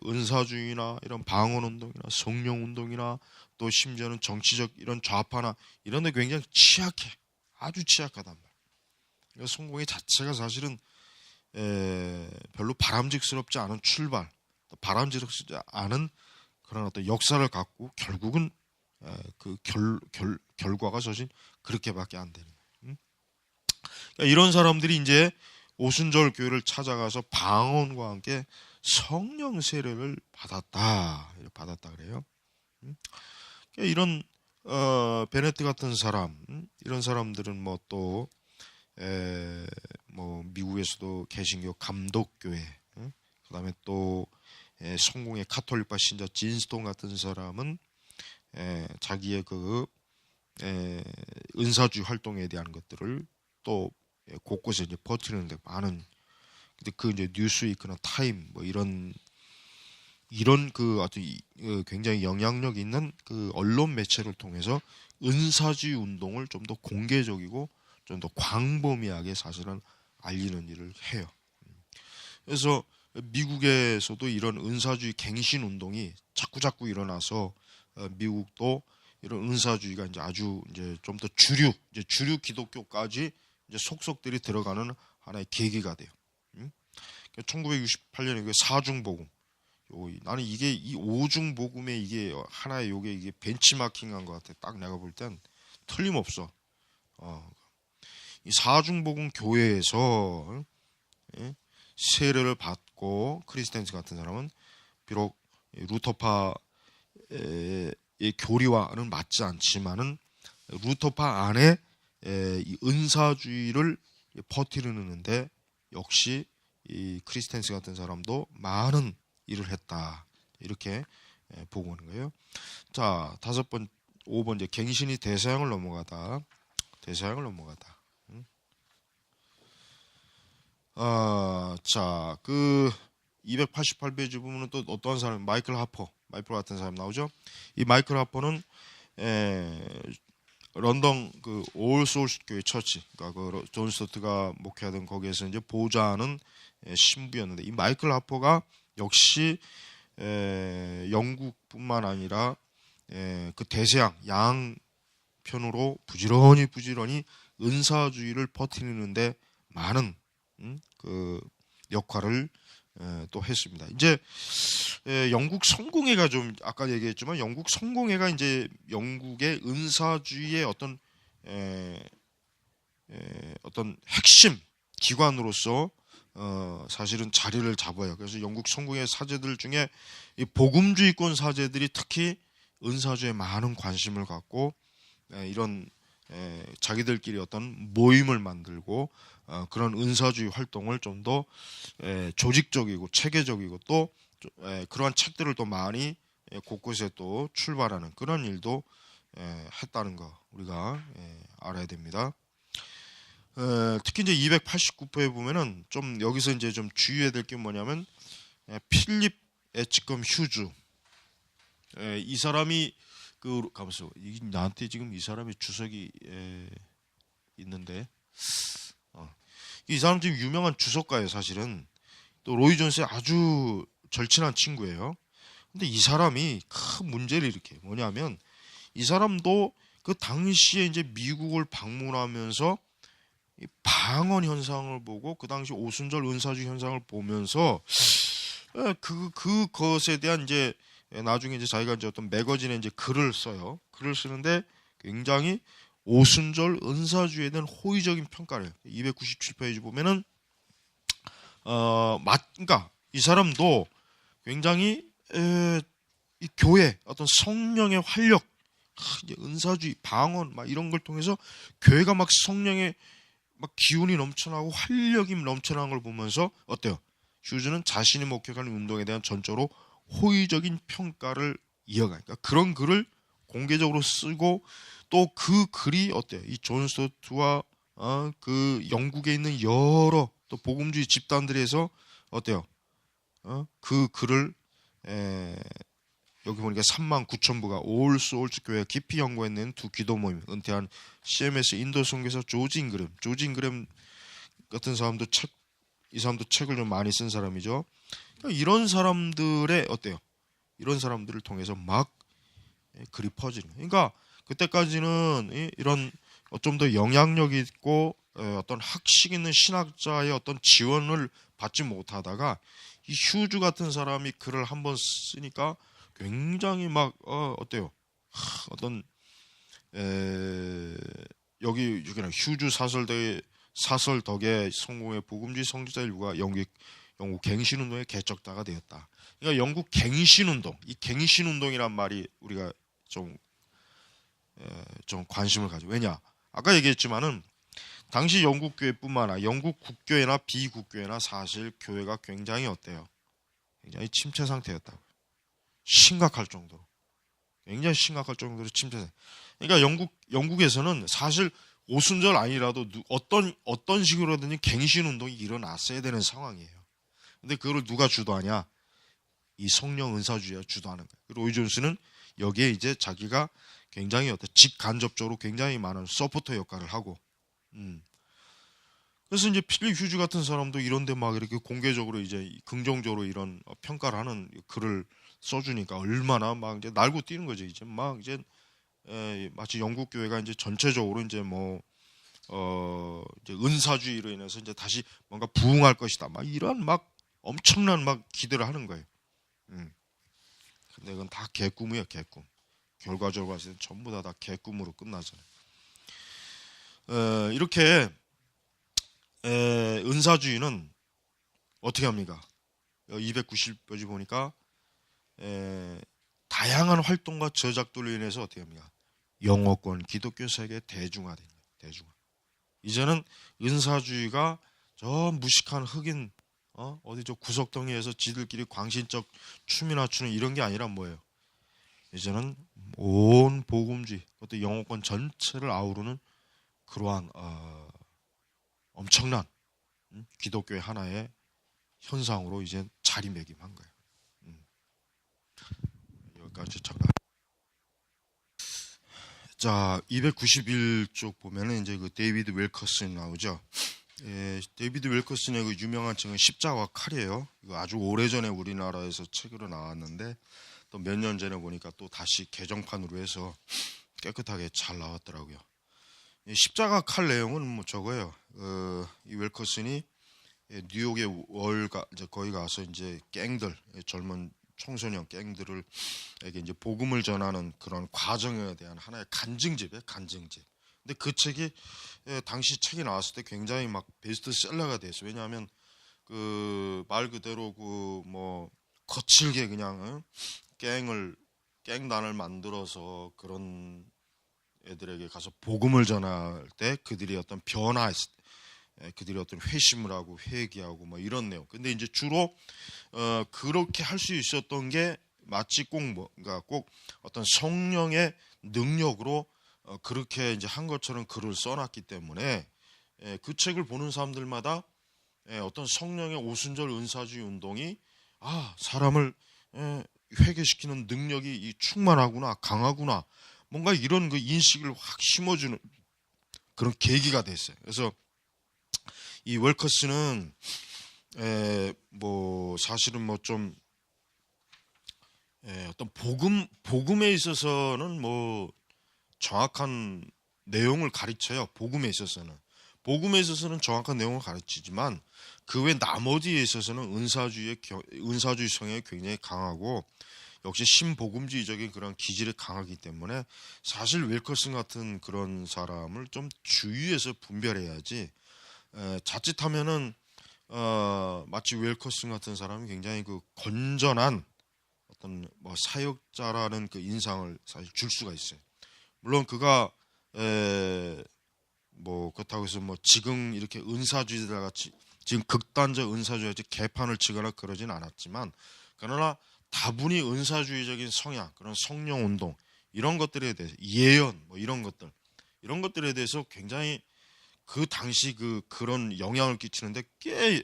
은사주의나 이런 방언운동이나 성령운동이나 또 심지어는 정치적 이런 좌파나 이런 데 굉장히 취약해. 아주 취약하단 말이에요. 그러니까 성공의 자체가 사실은 별로 바람직스럽지 않은 출발, 바람직스럽지 않은 그런 어떤 역사를 갖고 결국은 그 결과가 사실 그렇게밖에 안 되는 거예요. 그러니까 이런 사람들이 이제 오순절 교회를 찾아가서 방언과 함께 성령 세례를 받았다 그래요. 그러니까 이런 베네트 같은 사람, 이런 사람들은 뭐 또 뭐 미국에서도 개신교 감독교회, 그다음에 또 성공의 카톨릭파 신자 진스톤 같은 사람은 자기의 그 은사주의 활동에 대한 것들을 또 곳곳에 이제 퍼뜨리는데 많은 근데 그 이제 뉴스위크나 타임 뭐 이런 그 아주 굉장히 영향력 있는 그 언론 매체를 통해서 은사주의 운동을 좀 더 공개적이고 좀 더 광범위하게 사실은 알리는 일을 해요. 그래서 미국에서도 이런 은사주의 갱신 운동이 자꾸 일어나서 미국도 이런 은사주의가 이제 아주 이제 좀 더 주류 기독교까지 이제 속속들이 들어가는 하나의 계기가 돼요. 1968년에 그 사중복음. 나는 이게 이 오중복음의 이게 하나의 요게 이게 벤치마킹한 것 같아. 딱 내가 볼 땐 틀림없어. 이 사중복음 교회에서 세례를 받고 크리스텐스 같은 사람은 비록 루터파의 교리와는 맞지 않지만은 루터파 안에 이 은사주의를 퍼뜨리는데 역시 이 크리스텐스 같은 사람도 많은 일을 했다 이렇게 보고 오는 거예요. 자 5번째 갱신이 대서양을 넘어가다. 자, 그 288페이지 보면은 또 어떤 사람 마이클 같은 사람 나오죠. 이 마이클 하퍼는 런던 그 올 소울스 교회 처치, 그러니까 그 존 스토트가 목회하던 거기에서 이제 보좌하는 신부였는데 이 마이클 하퍼가 역시 영국뿐만 아니라 그 대서양 양편으로 부지런히 은사주의를 퍼뜨리는데 많은 그 역할을 또 했습니다. 이제 영국 성공회가 좀 아까 얘기했지만 영국 성공회가 이제 영국의 은사주의의 어떤 핵심 기관으로서 사실은 자리를 잡아요. 그래서 영국 성공회 사제들 중에 이 복음주의권 사제들이 특히 은사주의에 많은 관심을 갖고 이런 자기들끼리 어떤 모임을 만들고 그런 은사주의 활동을 좀 더 조직적이고 체계적이고 또 그러한 책들을 또 많이 곳곳에 또 출발하는 그런 일도 했다는 거 우리가 알아야 됩니다. 특히 이제 289페에 보면은 좀 여기서 이제 좀 주의해야 될 게 뭐냐면 필립 에치컴 휴즈 이 사람이 가면서 나한테 지금 이 사람의 주석이 있는데 이 사람 지금 유명한 주석가예요. 사실은 또 로이 존스의 아주 절친한 친구예요. 근데 이 사람이 큰 문제를 일으켜요. 뭐냐면 이 사람도 그 당시에 이제 미국을 방문하면서 이 방언 현상을 보고 그 당시 오순절 은사주의 현상을 보면서 그것에 대한 이제 나중에 이제 자기가 이제 어떤 매거진에 이제 글을 써요. 글을 쓰는데 굉장히 오순절 은사주의에 대한 호의적인 평가를 297페이지 보면은 그러니까 이 사람도 굉장히 이 교회 어떤 성령의 활력, 이제 은사주의, 방언 막 이런 걸 통해서 교회가 막 성령의 막 기운이 넘쳐나고 활력이 넘쳐나는 걸 보면서 어때요? 휴즈는 자신이 목격하는 운동에 대한 전적으로 호의적인 평가를 이어가. 그러니까 그런 글을 공개적으로 쓰고 또 그 글이 어때요? 이 존 스토트와 그 영국에 있는 여러 또 복음주의 집단들에서 어때요? 그 글을 에, 여기 보니까 3만 9천 부가 올 소울즈 교회 깊이 연구했는 두 기도 모임 은퇴한 CMS 인도 선교사 조지 잉그램 같은 사람도 이 사람도 책을 좀 많이 쓴 사람이죠. 그러니까 이런 사람들의 어때요? 이런 사람들을 통해서 막 글이 퍼지는. 그러니까 그때까지는 이런 좀 더 영향력 있고 어떤 학식 있는 신학자의 어떤 지원을 받지 못하다가 이 휴즈 같은 사람이 글을 한번 쓰니까 굉장히 막 어때요? 어떤 여기는 휴즈 사설 덕에 성공의 복음주의 성지자 일부가 영국 갱신운동의 개척자가 되었다. 그러니까 영국 갱신운동, 이 갱신운동이란 말이 우리가 좀 관심을 가져. 왜냐? 아까 얘기했지만은 당시 영국 교회뿐만 아니라 영국 국교회나 비국교회나 사실 교회가 굉장히 어때요? 굉장히 침체 상태였다고. 심각할 정도로. 굉장히 심각할 정도로 침체. 그러니까 영국에서는 사실 오순절 아니라도 어떤 식으로든지 갱신 운동이 일어났어야 되는 상황이에요. 근데 그걸 누가 주도하냐? 이 성령 은사주의가 주도하는 거예요. 그리고 로이 존스는 여기에 이제 자기가 굉장히 직간접적으로 굉장히 많은 서포터 역할을 하고, 그래서 이제 필립 휴즈 같은 사람도 이런데 막 이렇게 공개적으로 이제 긍정적으로 이런 평가를 하는 글을 써주니까 얼마나 막 이제 날고 뛰는 거죠. 이제 막 이제 마치 영국 교회가 이제 전체적으로 이제 이제 은사주의로 인해서 이제 다시 뭔가 부흥할 것이다. 막 이런 막 엄청난 막 기대를 하는 거예요. 근데 그건 다 개꿈이에요, 개꿈. 결과적으로 봤을 때 전부 다 개꿈으로 끝나잖아요. 이렇게 은사주의는 어떻게 합니까? 290페이지 보니까 다양한 활동과 저작들로 인해서 어떻게 합니까? 영어권 기독교 세계 대중화된 거예요. 대중화. 이제는 은사주의가 저 무식한 흑인 어디 저 구석덩이에서 지들끼리 광신적 춤이나 추는 이런 게 아니라 뭐예요? 이제는 온 복음주의, 그것도 영어권 전체를 아우르는 그러한 엄청난 기독교의 하나의 현상으로 이제 자리매김한 거예요. 여기까지 잠깐. 자, 291쪽 보면은 이제 그 데이비드 윌커슨이 나오죠. 데이비드 윌커슨의 그 유명한 책은 십자가와 칼이에요. 이거 아주 오래전에 우리나라에서 책으로 나왔는데 또 몇 년 전에 보니까 또 다시 개정판으로 해서 깨끗하게 잘 나왔더라고요. 십자가 칼 내용은 뭐 저거예요. 이 윌커슨이 뉴욕의 이제 거기 가서 이제 갱들, 젊은 청소년 갱들에게 이제 복음을 전하는 그런 과정에 대한 하나의 간증집이에요, 간증집. 근데 그 책이 당시 책이 나왔을 때 굉장히 막 베스트셀러가 됐어요. 왜냐하면 그 말 그대로 그 뭐 거칠게 그냥 갱단을 만들어서 그런 애들에게 가서 복음을 전할 때 그들이 어떤 변화했을 때 그들이 어떤 회심을 하고 회개하고 뭐 이런 내용. 근데 이제 주로 그렇게 할 수 있었던 게 마치 그러니까 꼭 어떤 성령의 능력으로 그렇게 이제 한 것처럼 글을 써놨기 때문에 그 책을 보는 사람들마다 어떤 성령의 오순절 은사주의 운동이 사람을 회개시키는 능력이 충만하구나, 강하구나, 뭔가 이런 그 인식을 확 심어주는 그런 계기가 됐어요. 그래서 이 웰커스는 뭐 사실은 뭐 좀 어떤 복음에 있어서는 뭐 정확한 내용을 가르쳐요. 복음에 있어서는 정확한 내용을 가르치지만 그 외 나머지에 있어서는 은사주의 성향이 굉장히 강하고 역시 신복음주의적인 그런 기질이 강하기 때문에 사실 윌커슨 같은 그런 사람을 좀 주의해서 분별해야지 자칫하면은 마치 윌커슨 같은 사람이 굉장히 그 건전한 어떤 뭐 사역자라는 그 인상을 사실 줄 수가 있어요. 물론 그가 뭐 그렇다고 해서 뭐 지금 이렇게 은사주의자 같이 지금 극단적 은사주의자 같이 개판을 치거나 그러진 않았지만, 그러나 다분히 은사주의적인 성향, 그런 성령 운동 이런 것들에 대해서 예언 뭐 이런 것들에 대해서 굉장히 그 당시 그런 영향을 끼치는데 꽤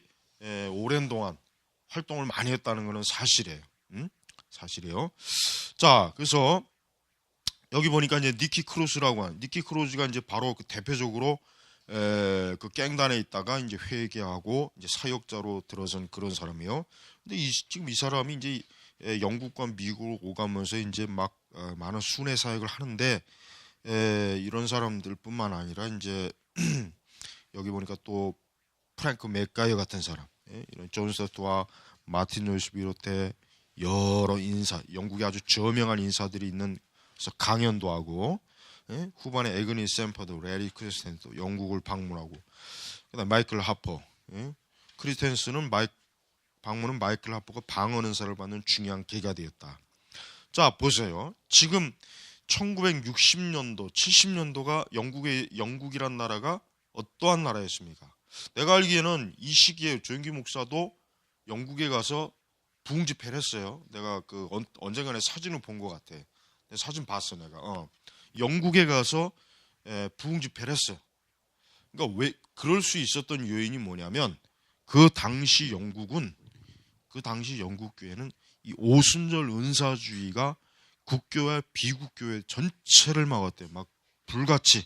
오랜 동안 활동을 많이 했다는 것은 사실이에요. 사실이에요. 자, 그래서 여기 보니까 이제 니키 크루스라고 하는, 니키 크루스가 이제 바로 그 대표적으로 그 갱단에 있다가 이제 회개하고 이제 사역자로 들어선 그런 사람이에요. 근데 지금 이 사람이 이제 영국과 미국을 오가면서 이제 막 많은 순회 사역을 하는데, 이런 사람들뿐만 아니라 이제 여기 보니까 또 프랭크 맥가이어 같은 사람, 이런 존 스튜어트와 마틴 루이스 비롯해 여러 인사, 영국의 아주 저명한 인사들이 있는, 그래서 강연도 하고, 후반에 에그니 샘퍼드, 레리 크리스텐도 영국을 방문하고, 그다음 마이클 하퍼, 크리스텐스는 방문은 마이클 하퍼가 방언 은사를 받는 중요한 계기가 되었다. 자, 보세요. 지금 1960년도, 70년도가 영국이란 나라가 어떠한 나라였습니까? 내가 알기에는 이 시기에 조영기 목사도 영국에 가서 부흥 집회를 했어요. 내가 언젠가 내 사진을 본 것 같아. 내 사진 봤어, 내가. 영국에 가서 부흥 집회를 했어요. 그러니까 왜 그럴 수 있었던 요인이 뭐냐면, 그 당시 영국 교회는 이 오순절 은사주의가 국교와 비국교회 전체를 막았대요. 막 불같이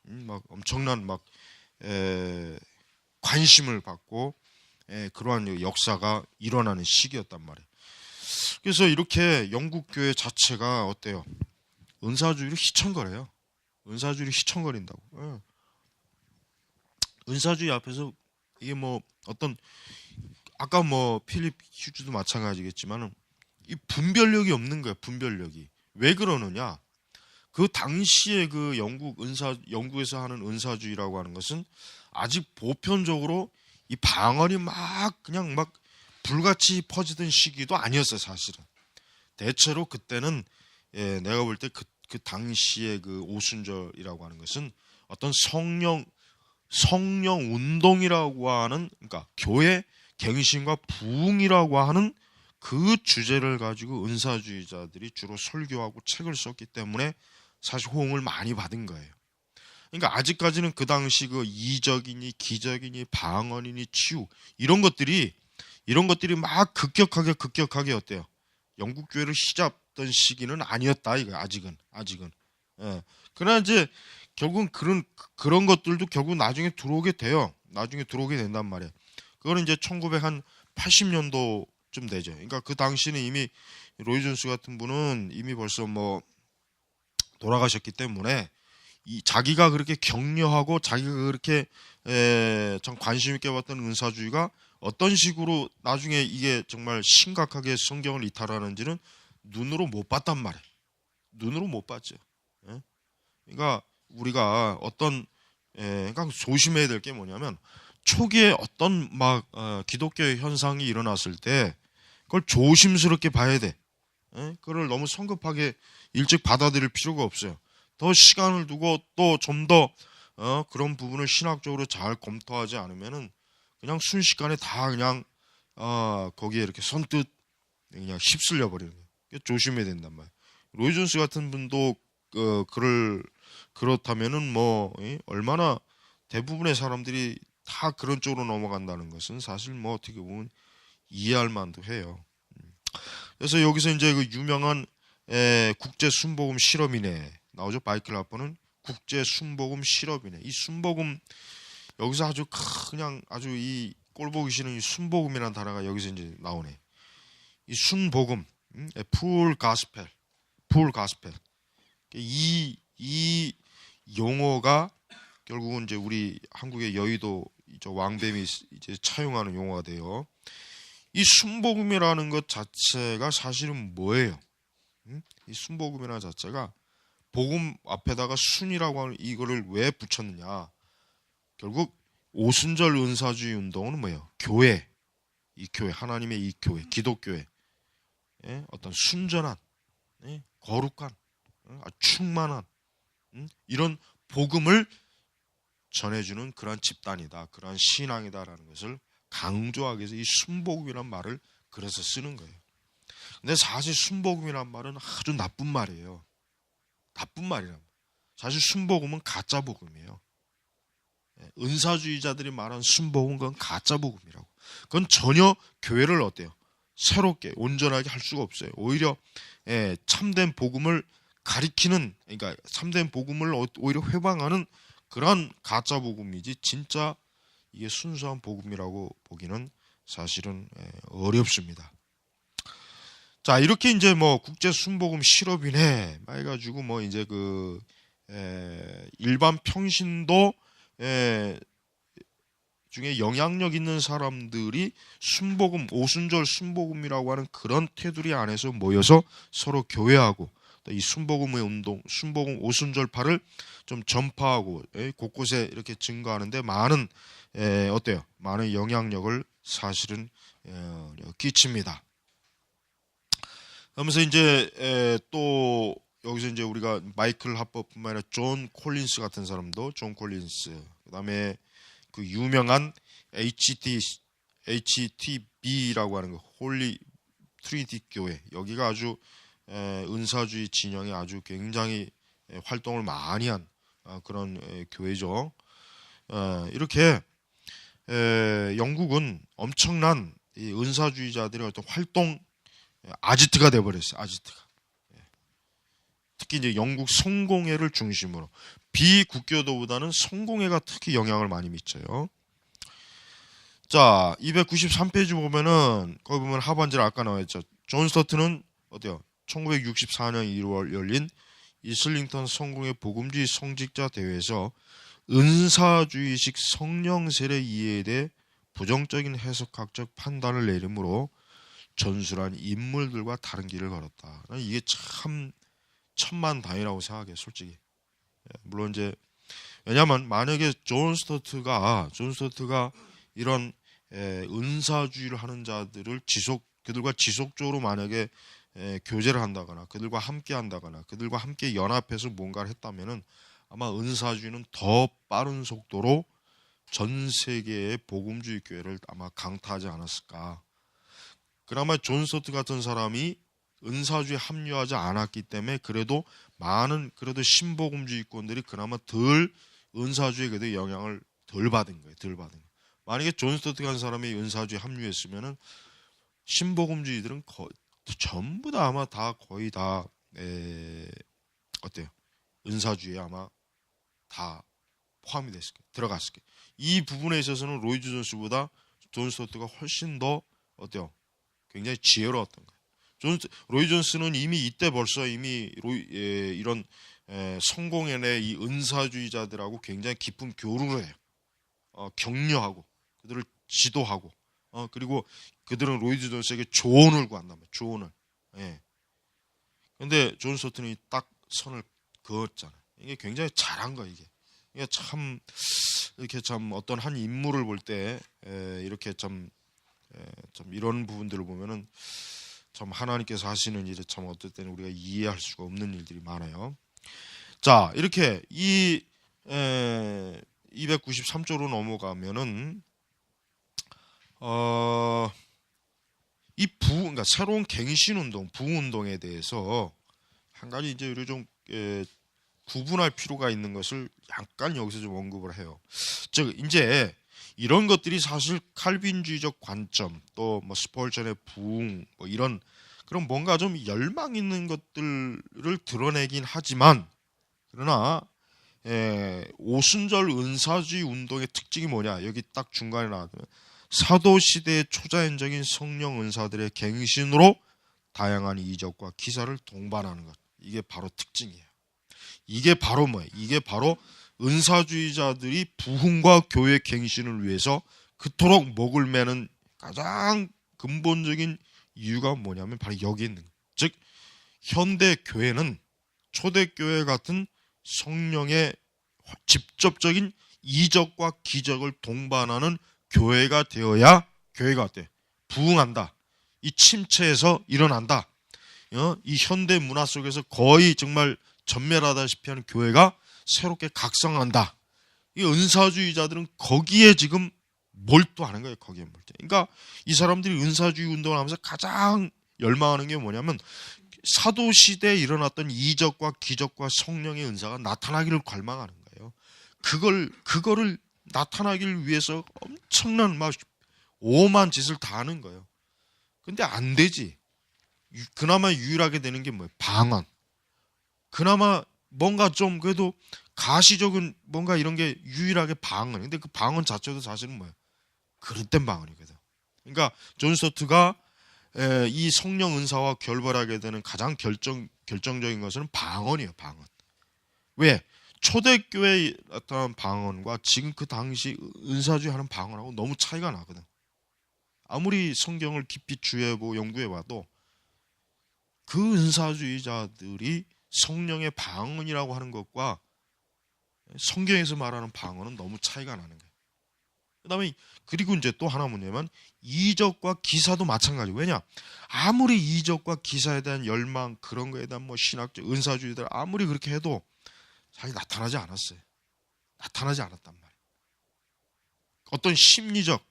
막 엄청난 막 관심을 받고 그러한 역사가 일어나는 시기였단 말이에요. 그래서 이렇게 영국 교회 자체가 어때요? 은사주의로 휘청거려요. 은사주의로 휘청거린다고. 은사주의 앞에서 이게 뭐 어떤, 아까 뭐 필립 휴즈도 마찬가지겠지만은 이 분별력이 없는 거예요. 분별력이. 왜 그러느냐? 그 당시에 그 영국에서 하는 은사주의라고 하는 것은 아직 보편적으로 이 방언이 그냥 막 불같이 퍼지던 시기도 아니었어요, 사실은. 대체로 그때는 내가 볼 때 그 당시에 그 오순절이라고 하는 것은 어떤 성령 운동이라고 하는, 그러니까 교회 갱신과 부흥이라고 하는 그 주제를 가지고 은사주의자들이 주로 설교하고 책을 썼기 때문에 사실 호응을 많이 받은 거예요. 그러니까 아직까지는 그 당시 그 이적이니 기적이니 방언이니 치유 이런 것들이 막 급격하게 어때요? 영국 교회를 휘잡던 시기는 아니었다, 이거 아직은. 예. 그러나 이제 결국은 그런 것들도 결국 나중에 들어오게 돼요. 나중에 들어오게 된단 말이에요. 그거는 이제 1980년도쯤 되죠. 그러니까 그 당시는 이미 로이 존스 같은 분은 이미 벌써 뭐 돌아가셨기 때문에 자기가 그렇게 격려하고 자기가 그렇게 참 관심 있게 봤던 은사주의가 어떤 식으로 나중에 이게 정말 심각하게 성경을 이탈하는지는 눈으로 못 봤단 말이에요. 눈으로 못 봤죠. 예? 그러니까 우리가 그러니까 조심해야 될 게 뭐냐면, 초기에 어떤 기독교의 현상이 일어났을 때 그걸 조심스럽게 봐야 돼. 그걸 너무 성급하게 일찍 받아들일 필요가 없어요. 더 시간을 두고 또 좀 더 그런 부분을 신학적으로 잘 검토하지 않으면은 그냥 순식간에 다 그냥 거기에 이렇게 선뜻 그냥 휩쓸려 버리는 거예요. 조심해야 된단 말이에요. 로이 존스 같은 분도 그렇다면은 뭐 얼마나 대부분의 사람들이 다 그런 쪽으로 넘어간다는 것은 사실 뭐 어떻게 보면 이해할 만도 해요. 그래서 여기서 이제 그 유명한 국제 순복음 실험이네 나오죠. 마이클 하퍼는 국제 순복음 실험이네. 이 순복음 여기서 아주 그냥 아주 이 꼴보기 싫은 이 순복음이라는 단어가 여기서 이제 나오네. 이 순복음, 풀 가스펠. 이 용어가 결국은 이제 우리 한국의 여의도 왕뱀이 이제 차용하는 용어가 돼요. 이 순복음이라는 것 자체가 사실은 뭐예요? 이 순복음이라는 자체가 복음 앞에다가 순이라고 하는 이거를 왜 붙였느냐? 결국 오순절 은사주의 운동은 뭐예요? 이 교회, 하나님의 이 교회, 기독교회, 어떤 순전한, 거룩한, 충만한 이런 복음을 전해주는 그러한 집단이다, 그러한 신앙이다라는 것을 강조하기 위해서 이 순복음이란 말을 그래서 쓰는 거예요. 근데 사실 순복음이란 말은 아주 나쁜 말이에요. 나쁜 말이란 말. 사실 순복음은 가짜 복음이에요. 은사주의자들이 말하는 순복음은 그건 가짜 복음이라고. 그건 전혀 교회를 어때요? 새롭게 온전하게 할 수가 없어요. 오히려 참된 복음을 가리키는, 그러니까 참된 복음을 오히려 회방하는 그런 가짜 복음이지 진짜 이게 순수한 복음이라고 보기는 사실은 어렵습니다. 자, 이렇게 이제 뭐 국제 순복음 실업이네 막 해가지고 뭐 이제 그 일반 평신도 중에 영향력 있는 사람들이 순복음, 오순절 순복음이라고 하는 그런 테두리 안에서 모여서 서로 교회하고 이 순복음의 운동, 순복음 오순절파를 좀 전파하고 곳곳에 이렇게 증거하는데 많은 어때요? 많은 영향력을 사실은 끼칩니다. 그러면서 이제 또 여기서 이제 우리가 마이클 하퍼뿐만 아니라 존 콜린스 같은 사람도, 존 콜린스, 그다음에 그 유명한 HTB라고 하는 거, 홀리 트리니티 교회, 여기가 아주 은사주의 진영이 아주 굉장히 활동을 많이 한 그런 교회죠. 이렇게 영국은 엄청난 이 은사주의자들의 어떤 활동 아지트가 돼버렸어요. 아지트가. 특히 이제 영국 성공회를 중심으로 비국교도보다는 성공회가 특히 영향을 많이 미쳐요. 자, 293페이지 보면은 거기 보면 하반절 아까 나와있죠. 존 스토트는 어때요? 1964년 1월 열린 이슬링턴 성공회 복음주의 성직자 대회에서 은사주의식 성령 세례 이해에 대해 부정적인 해석학적 판단을 내림으로 전술한 인물들과 다른 길을 걸었다. 이게 참 천만다행이라고 생각해요, 솔직히. 물론 이제 왜냐하면 만약에 존 스토트가 이런 은사주의를 하는 자들을 그들과 지속적으로 만약에 교제를 한다거나 그들과 함께 한다거나 그들과 함께 연합해서 뭔가를 했다면은 아마 은사주의는 더 빠른 속도로 전 세계의 복음주의 교회를 아마 강타하지 않았을까. 그나마 존 스토트 같은 사람이 은사주의에 합류하지 않았기 때문에 그래도 많은 신복음주의권들이 그나마 덜 은사주의에 그래도 영향을 덜 받은 거예요. 만약에 존 스토트 같은 사람이 은사주의에 합류했으면은 신복음주의들은 전부 다 아마 다 거의 다 어때요? 은사주의에 아마 다 포함이 됐을 거예요. 들어갔을 거예요. 이 부분에 있어서는 로이드 존스보다 존 스토트가 훨씬 더 어때요? 굉장히 지혜로웠던 거예요. 로이 존스는 이미 이때 벌써 이미 이런 성공회의 이 은사주의자들하고 굉장히 깊은 교류를 해요. 격려하고 그들을 지도하고 그리고 그들은 로이드 존스에게 조언을 구한단 말이에요. 조언을. 근데 존 스토트는 딱 선을 그었잖아요. 이게 굉장히 잘한 거예요. 이게 참 이렇게 참 어떤 한 인물을 볼 때 이렇게 좀 이런 부분들을 보면은 참 하나님께서 하시는 일이 참 어떨 때는 우리가 이해할 수가 없는 일들이 많아요. 자, 이렇게 이 293조로 넘어가면은 그러니까 새로운 갱신운동, 부흥운동에 대해서 한 가지 이제 우리 좀 구분할 필요가 있는 것을 약간 여기서 좀 언급을 해요. 즉 이제 이런 것들이 사실 칼빈주의적 관점 또 뭐 스펄전의 부흥 뭐 이런 그런 뭔가 좀 열망 있는 것들을 드러내긴 하지만 그러나 오순절 은사주의 운동의 특징이 뭐냐? 여기 딱 중간에 나왔던 사도시대의 초자연적인 성령 은사들의 갱신으로 다양한 이적과 기사를 동반하는 것. 이게 바로 특징이에요. 이게 바로 뭐예요? 이게 바로 은사주의자들이 부흥과 교회 갱신을 위해서 그토록 목을 매는 가장 근본적인 이유가 뭐냐면 바로 여기 있는 거예요. 즉 현대 교회는 초대교회 같은 성령의 직접적인 이적과 기적을 동반하는 교회가 되어야 교회가 어때? 부흥한다. 이 침체에서 일어난다. 이 현대 문화 속에서 거의 정말 전멸하다시피 하는 교회가 새롭게 각성한다. 이 은사주의자들은 거기에 지금 몰두하는 거예요. 거기에 몰두. 그러니까 이 사람들이 은사주의 운동을 하면서 가장 열망하는 게 뭐냐면 사도 시대에 일어났던 이적과 기적과 성령의 은사가 나타나기를 갈망하는 거예요. 그거를 나타나기를 위해서 엄청난 막 오만 짓을 다 하는 거예요. 근데 안 되지. 그나마 유일하게 되는 게 뭐예요? 방언. 그나마 뭔가 좀 그래도 가시적인 뭔가 이런 게 유일하게 방언. 근데 그 방언 자체도 사실은 뭐예요? 그릇된 방언이거든. 그러니까 존 스토트가 이 성령 은사와 결별하게 되는 가장 결정적인 것은 방언이에요. 방언. 왜? 초대교회에 나타난 방언과 지금 그 당시 은사주의 하는 방언하고 너무 차이가 나거든. 아무리 성경을 깊이 주해보고 연구해봐도 그 은사주의자들이 성령의 방언이라고 하는 것과 성경에서 말하는 방언은 너무 차이가 나는 거예요. 그다음에 그리고 이제 또 하나 뭐냐면 이적과 기사도 마찬가지. 왜냐? 아무리 이적과 기사에 대한 열망 그런 거에 대한 뭐 신학적 은사주의들 아무리 그렇게 해도 잘 나타나지 않았어요. 나타나지 않았단 말이에요. 어떤 심리적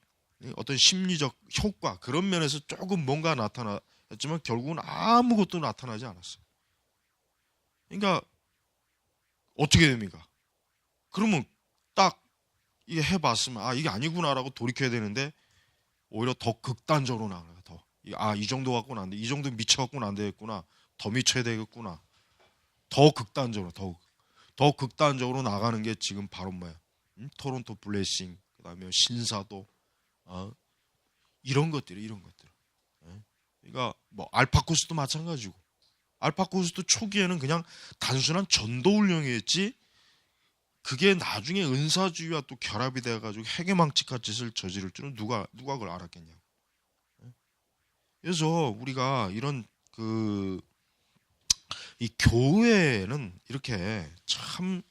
효과 그런 면에서 조금 뭔가 나타났지만 결국은 아무것도 나타나지 않았어요. 그러니까 어떻게 됩니까? 그러면 딱 이게 해봤으면 이게 아니구나라고 돌이켜야 되는데 오히려 더 극단적으로 나가요. 이 정도 갖고는 안 돼. 이 정도 미쳐 갖고는 안 되겠구나. 더 미쳐야 되겠구나. 더 극단적으로 더 극단적으로 나가는 게 지금 바로 뭐야? 토론토 블레싱 그다음에 신사도 이런 것들. 예? 그러니까 뭐 알파쿠스도 마찬가지고 알파쿠스도 초기에는 그냥 단순한 전도 훈련이었지. 그게 나중에 은사주의와 또 결합이 돼가지고 해괴망측한 짓을 저지를 줄은 누가 그걸 알았겠냐고. 그래서 우리가 이런 이 교회는 이렇게 참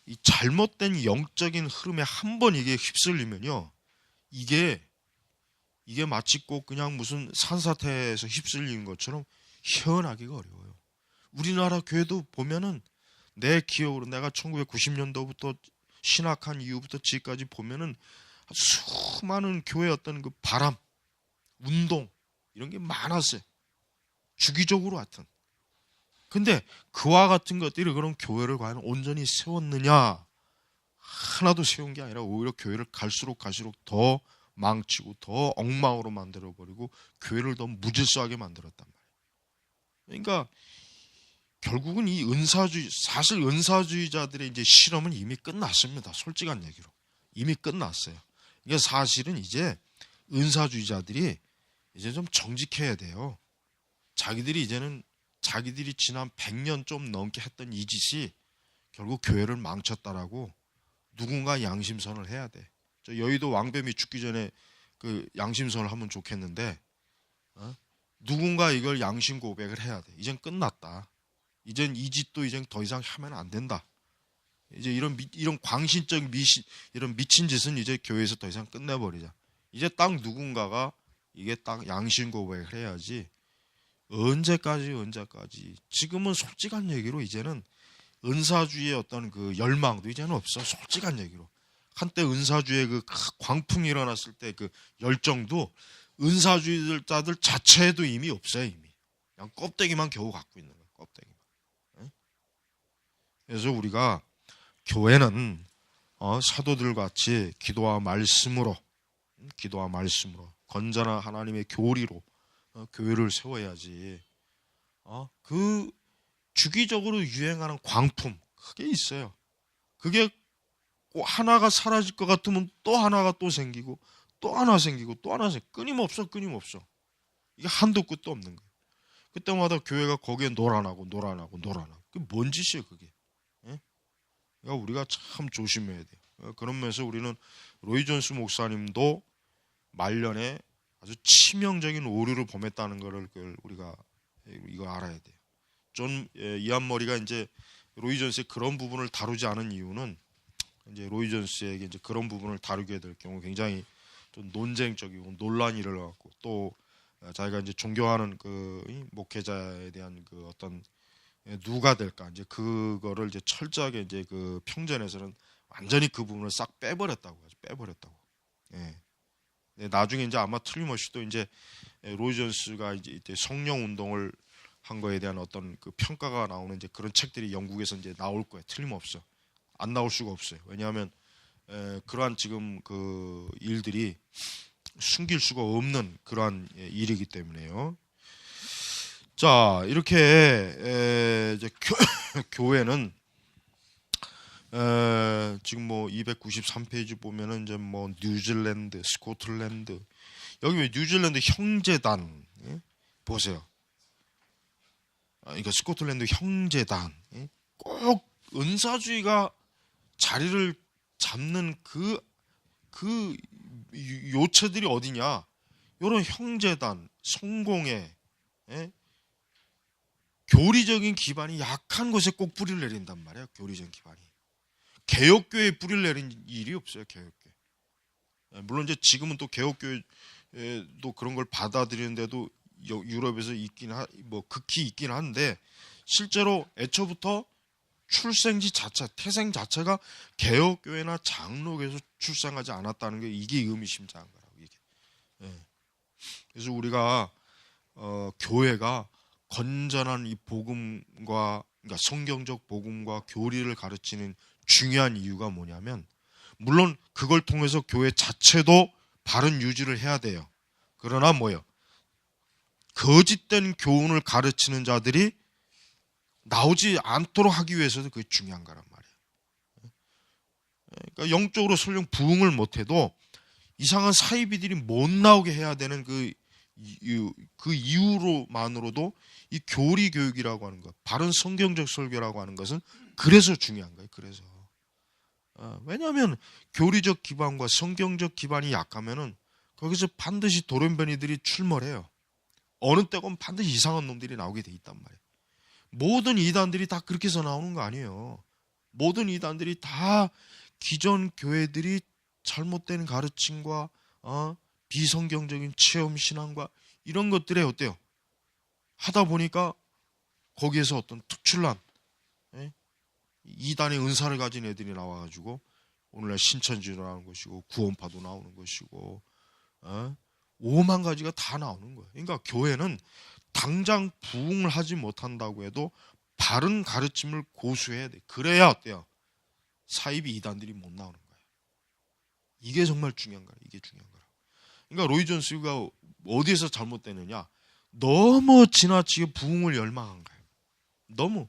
이 잘못된 영적인 흐름에 한 번 이게 휩쓸리면요, 이게 마치 꼭 그냥 무슨 산사태에서 휩쓸리는 것처럼 헤어나기가 어려워요. 우리나라 교회도 보면은 내 기억으로 내가 1990년도부터 신학한 이후부터 지금까지 보면은 수많은 교회 어떤 그 바람, 운동 이런 게 많았어요. 주기적으로 하여튼. 근데 그와 같은 것들이 그런 교회를 과연 온전히 세웠느냐? 하나도 세운 게 아니라 오히려 교회를 갈수록 더 망치고 더 엉망으로 만들어버리고 교회를 더 무질서하게 만들었단 말이에요. 그러니까 결국은 사실 은사주의자들의 이제 실험은 이미 끝났습니다. 솔직한 얘기로. 이미 끝났어요. 이게 사실은 이제 은사주의자들이 이제 좀 정직해야 돼요. 자기들이 지난 100년 좀 넘게 했던 이 짓이 결국 교회를 망쳤다라고 누군가 양심선을 해야 돼. 저 여의도 왕뱀이 죽기 전에 그 양심선을 하면 좋겠는데 누군가 이걸 양심 고백을 해야 돼. 이젠 끝났다. 이젠 이 짓도 이젠 더 이상 하면 안 된다. 이제 이런 광신적 이런 미친 짓은 이제 교회에서 더 이상 끝내버리자. 이제 딱 누군가가 이게 딱 양심 고백을 해야지. 언제까지. 지금은 솔직한 얘기로 이제는 은사주의의 어떤 그 열망도 이제는 없어. 솔직한 얘기로. 한때 은사주의의 그 광풍이 일어났을 때 그 열정도 은사주의자들 자체에도 이미 없어요. 이미. 그냥 껍데기만 겨우 갖고 있는 거예요. 껍데기만. 그래서 우리가 교회는 사도들 같이 기도와 말씀으로 건전한 하나님의 교리로 교회를 세워야지. 그 주기적으로 유행하는 광풍 그게 있어요. 그게 꼭 하나가 사라질 것 같으면 또 하나가 또 생기고 또 하나 생기고 또 하나 생기고 끊임없어. 이게 한도 끝도 없는 거예요. 그때마다 교회가 거기에 놀아나고 그게 뭔 짓이에요 그게. 예? 그러니까 우리가 참 조심해야 돼요. 그런 면에서 우리는 로이 존스 목사님도 말년에 아주 치명적인 오류를 범했다는 것을 우리가 이거 알아야 돼요. 이한머리가 이제 로이 존스의 그런 부분을 다루지 않은 이유는 이제 로이 존스에게 이제 그런 부분을 다루게 될 경우 굉장히 좀 논쟁적이고 논란이 일어나고 또 자기가 이제 존경하는 그 목회자에 대한 그 어떤 누가 될까 이제 그거를 이제 철저하게 이제 그 평전에서는 완전히 그 부분을 싹 빼버렸다고 하죠. 빼버렸다고. 예. 네, 나중에 이제 아마 틀림없이 또 이제 로이 존스가 이제 성령 운동을 한 거에 대한 어떤 그 평가가 나오는 이제 그런 책들이 영국에서 이제 나올 거예요. 틀림없어. 안 나올 수가 없어요. 왜냐하면 그러한 지금 그 일들이 숨길 수가 없는 그러한 일이기 때문에요. 자, 이렇게 이제 교회는 지금 뭐 293페이지 보면은 이제 뭐 뉴질랜드, 스코틀랜드, 여기 왜 뉴질랜드 형제단, 예? 보세요. 그러니까 스코틀랜드 형제단, 예? 꼭 은사주의가 자리를 잡는 그 요체들이 어디냐? 이런 형제단, 성공회, 예? 교리적인 기반이 약한 곳에 꼭 뿌리를 내린단 말이에요. 교리적인 기반이. 개혁교회에 뿌리를 내린 일이 없어요. 개혁교회. 물론 이제 지금은 또 개혁교회도 그런 걸 받아들이는데도 유럽에서 있긴 뭐 극히 있긴 한데, 실제로 애초부터 출생지 자체, 태생 자체가 개혁교회나 장로교에서 출생하지 않았다는 게 이게 의미심장한 거라고. 이게. 그래서 우리가 교회가 건전한 이 복음과, 그러니까 성경적 복음과 교리를 가르치는 중요한 이유가 뭐냐면, 물론 그걸 통해서 교회 자체도 바른 유지를 해야 돼요. 그러나 뭐예요? 거짓된 교훈을 가르치는 자들이 나오지 않도록 하기 위해서도 그게 중요한 거란 말이에요. 그러니까 영적으로 설령 부흥을 못해도 이상한 사이비들이 못 나오게 해야 되는 그 이유로만으로도 이 교리 교육이라고 하는 것, 바른 성경적 설교라고 하는 것은 그래서 중요한 거예요. 그래서 왜냐하면 교리적 기반과 성경적 기반이 약하면은 거기서 반드시 돌연변이들이 출몰해요. 어느 때건 반드시 이상한 놈들이 나오게 돼 있단 말이에요. 모든 이단들이 다 그렇게 해서 나오는 거 아니에요. 모든 이단들이 다 기존 교회들이 잘못된 가르침과 비성경적인 체험 신앙과 이런 것들에 어때요? 하다 보니까 거기에서 어떤 특출난 이단의 은사를 가진 애들이 나와가지고 오늘날 신천지도 나오는 것이고 구원파도 나오는 것이고 오만 가지가 다 나오는 거예요. 그러니까 교회는 당장 부흥을 하지 못한다고 해도 바른 가르침을 고수해야 돼. 그래야 어때요? 사이비 이단들이 못 나오는 거예요. 이게 정말 중요한 거예요. 이게 중요한 거예요. 그러니까 로이 존스가 어디에서 잘못되느냐? 너무 지나치게 부흥을 열망한 거예요. 너무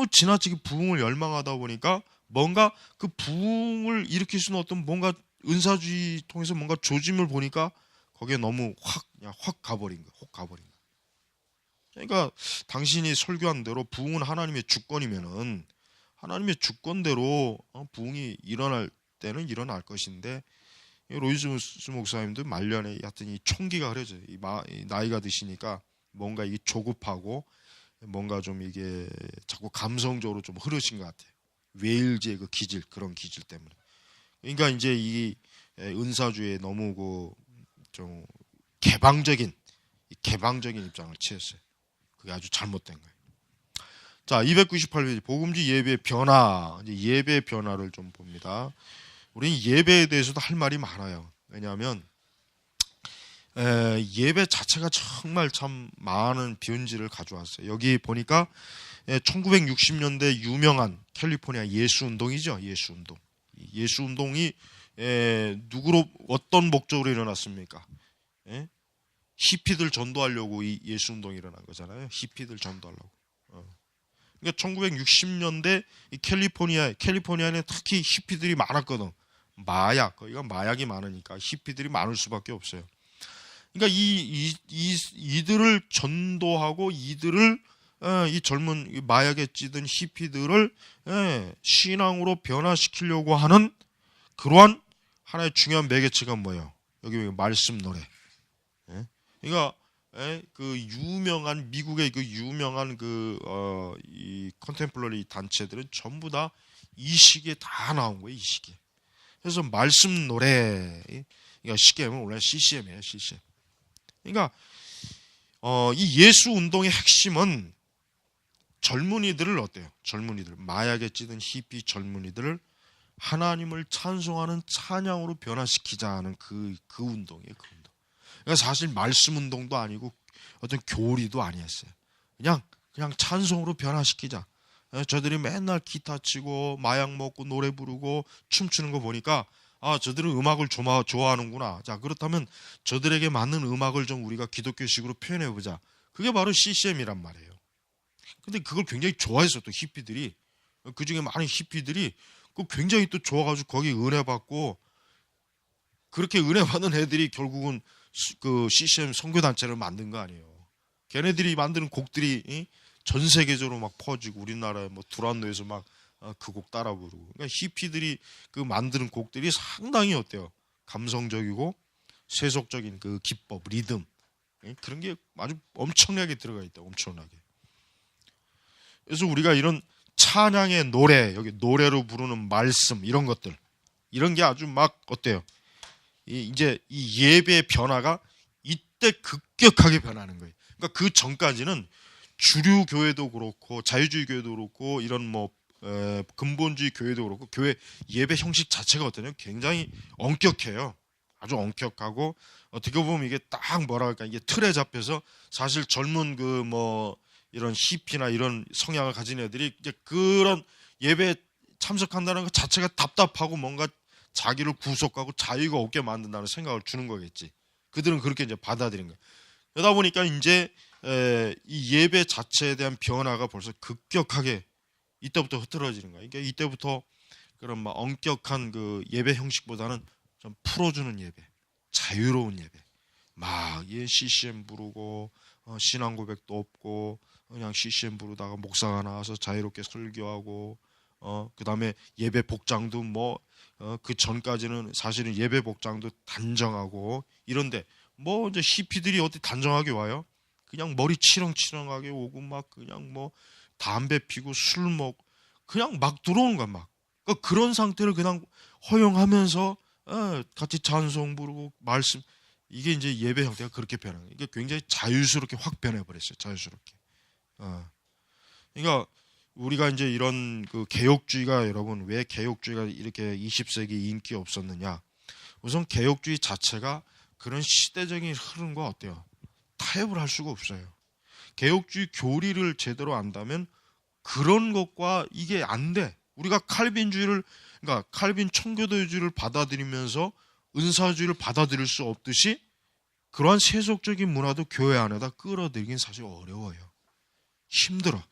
지나치게 부흥을 열망하다 보니까 뭔가 그 부흥을 일으킬 수 있는 어떤 뭔가 은사주의 통해서 뭔가 조짐을 보니까 거기에 너무 확 가버린 거예요. 혹 가버린 거예요. 그러니까 당신이 설교한 대로 부흥은 하나님의 주권이면은 하나님의 주권대로 부흥이 일어날 때는 일어날 것인데, 로이 존스 목사님도 말년에 하여튼 이 총기가 흐려져요. 나이가 드시니까 뭔가 이게 조급하고 뭔가 좀 이게 자꾸 감성적으로 좀 흐르신 것 같아요. 웨일즈의 그 기질, 그런 기질 때문에. 그러니까 이제 이 은사주에 너무 그 좀 개방적인 입장을 취했어요. 그게 아주 잘못된 거예요. 자, 298페이지 복음지 예배 변화. 이제 예배 변화를 좀 봅니다. 우리는 예배에 대해서도 할 말이 많아요. 왜냐하면 예배 자체가 정말 참 많은 변질을 가져왔어요. 여기 보니까 1960년대 유명한 캘리포니아 예수운동이죠. 예수운동이 누구로 어떤 목적으로 일어났습니까? 히피들 전도하려고 이 예수운동이 일어난 거잖아요. 히피들 전도하려고. 그러니까 1960년대 이 캘리포니아에는 특히 히피들이 많았거든. 거기가 마약이 많으니까 히피들이 많을 수밖에 없어요. 그러니까 이들을 전도하고 이들을 이 젊은 마약에 찌든 히피들을 신앙으로 변화시키려고 하는 그러한 하나의 중요한 매개체가 뭐예요? 여기 말씀 노래. 그러니까 그 유명한 미국의 그 유명한 이 컨템플러리 단체들은 전부 다 이 시기에 다 나온 거예요. 이 시기에. 그래서 말씀 노래, 그러니까 쉽게 하면 원래 CCM이에요. CCM. 그러니까 이 예수 운동의 핵심은 젊은이들을 어때요? 젊은이들, 마약에 찌든 히피 젊은이들을 하나님을 찬송하는 찬양으로 변화시키자는 그 운동이에요. 그 운동. 그러니까 사실 말씀 운동도 아니고 어떤 교리도 아니었어요. 그냥 찬송으로 변화시키자. 저들이 맨날 기타 치고 마약 먹고 노래 부르고 춤추는 거 보니까 저들은 음악을 좋아하는구나. 자, 그렇다면 저들에게 맞는 음악을 좀 우리가 기독교식으로 표현해 보자. 그게 바로 CCM이란 말이에요. 근데 그걸 굉장히 좋아했어. 또 히피들이, 그중에 많은 히피들이 굉장히 또 좋아가지고 거기 은혜 받고, 그렇게 은혜 받는 애들이 결국은 그 CCM 선교단체를 만든 거 아니에요. 걔네들이 만드는 곡들이 전 세계적으로 막 퍼지고, 우리나라에 뭐 두란노에서 막 그 곡 따라 부르고. 그러니까 히피들이 그 만드는 곡들이 상당히 어때요? 감성적이고 세속적인 그 기법, 리듬, 그런 게 아주 엄청나게 들어가 있다. 엄청나게. 그래서 우리가 이런 찬양의 노래, 여기 노래로 부르는 말씀, 이런 것들, 이런 게 아주 막 어때요? 이제 이 예배의 변화가 이때 급격하게 변하는 거예요. 그러니까 그 전까지는 주류 교회도 그렇고 자유주의 교회도 그렇고 이런 뭐 근본주의 교회도 그렇고 교회 예배 형식 자체가 어떠냐, 굉장히 엄격해요. 아주 엄격하고, 어떻게 보면 이게 딱 뭐라 할까, 이게 틀에 잡혀서 사실 젊은 그 뭐 이런 히피나 이런 성향을 가진 애들이 이제 그런 예배 참석한다는 것 자체가 답답하고 뭔가 자기를 구속하고 자유가 없게 만든다는 생각을 주는 거겠지. 그들은 그렇게 이제 받아들인 거예요. 그러다 보니까 이제 이 예배 자체에 대한 변화가 벌써 급격하게 이때부터 흐트러지는 거예요. 그러니까 이때부터 그런 막 엄격한 그 예배 형식보다는 좀 풀어주는 예배, 자유로운 예배, 막 CCM 부르고 신앙 고백도 없고 그냥 CCM 부르다가 목사가 나와서 자유롭게 설교하고, 그 다음에 예배 복장도 뭐 그 전까지는 사실은 예배 복장도 단정하고 이런데, 뭐 이제 히피들이 어디 단정하게 와요? 그냥 머리 치렁치렁하게 오고 막 그냥 뭐 담배 피고 술 먹고 그냥 막 들어오는 거야. 막 그러니까 그런 상태를 그냥 허용하면서 같이 찬송 부르고 말씀, 이게 이제 예배 형태가 그렇게 변하는 거예요. 이게 굉장히 자유스럽게 확 변해버렸어요. 자유스럽게. 그러니까 우리가 이제 이런 그 개혁주의가, 여러분 왜 개혁주의가 이렇게 20세기 인기 없었느냐? 우선 개혁주의 자체가 그런 시대적인 흐름과 어때요? 타협을 할 수가 없어요. 개혁주의 교리를 제대로 안다면 그런 것과 이게 안 돼. 우리가 칼빈주의를, 그러니까 칼빈 청교도주의를 받아들이면서 은사주의를 받아들일 수 없듯이 그러한 세속적인 문화도 교회 안에다 끌어들이긴 사실 어려워요. 힘들어.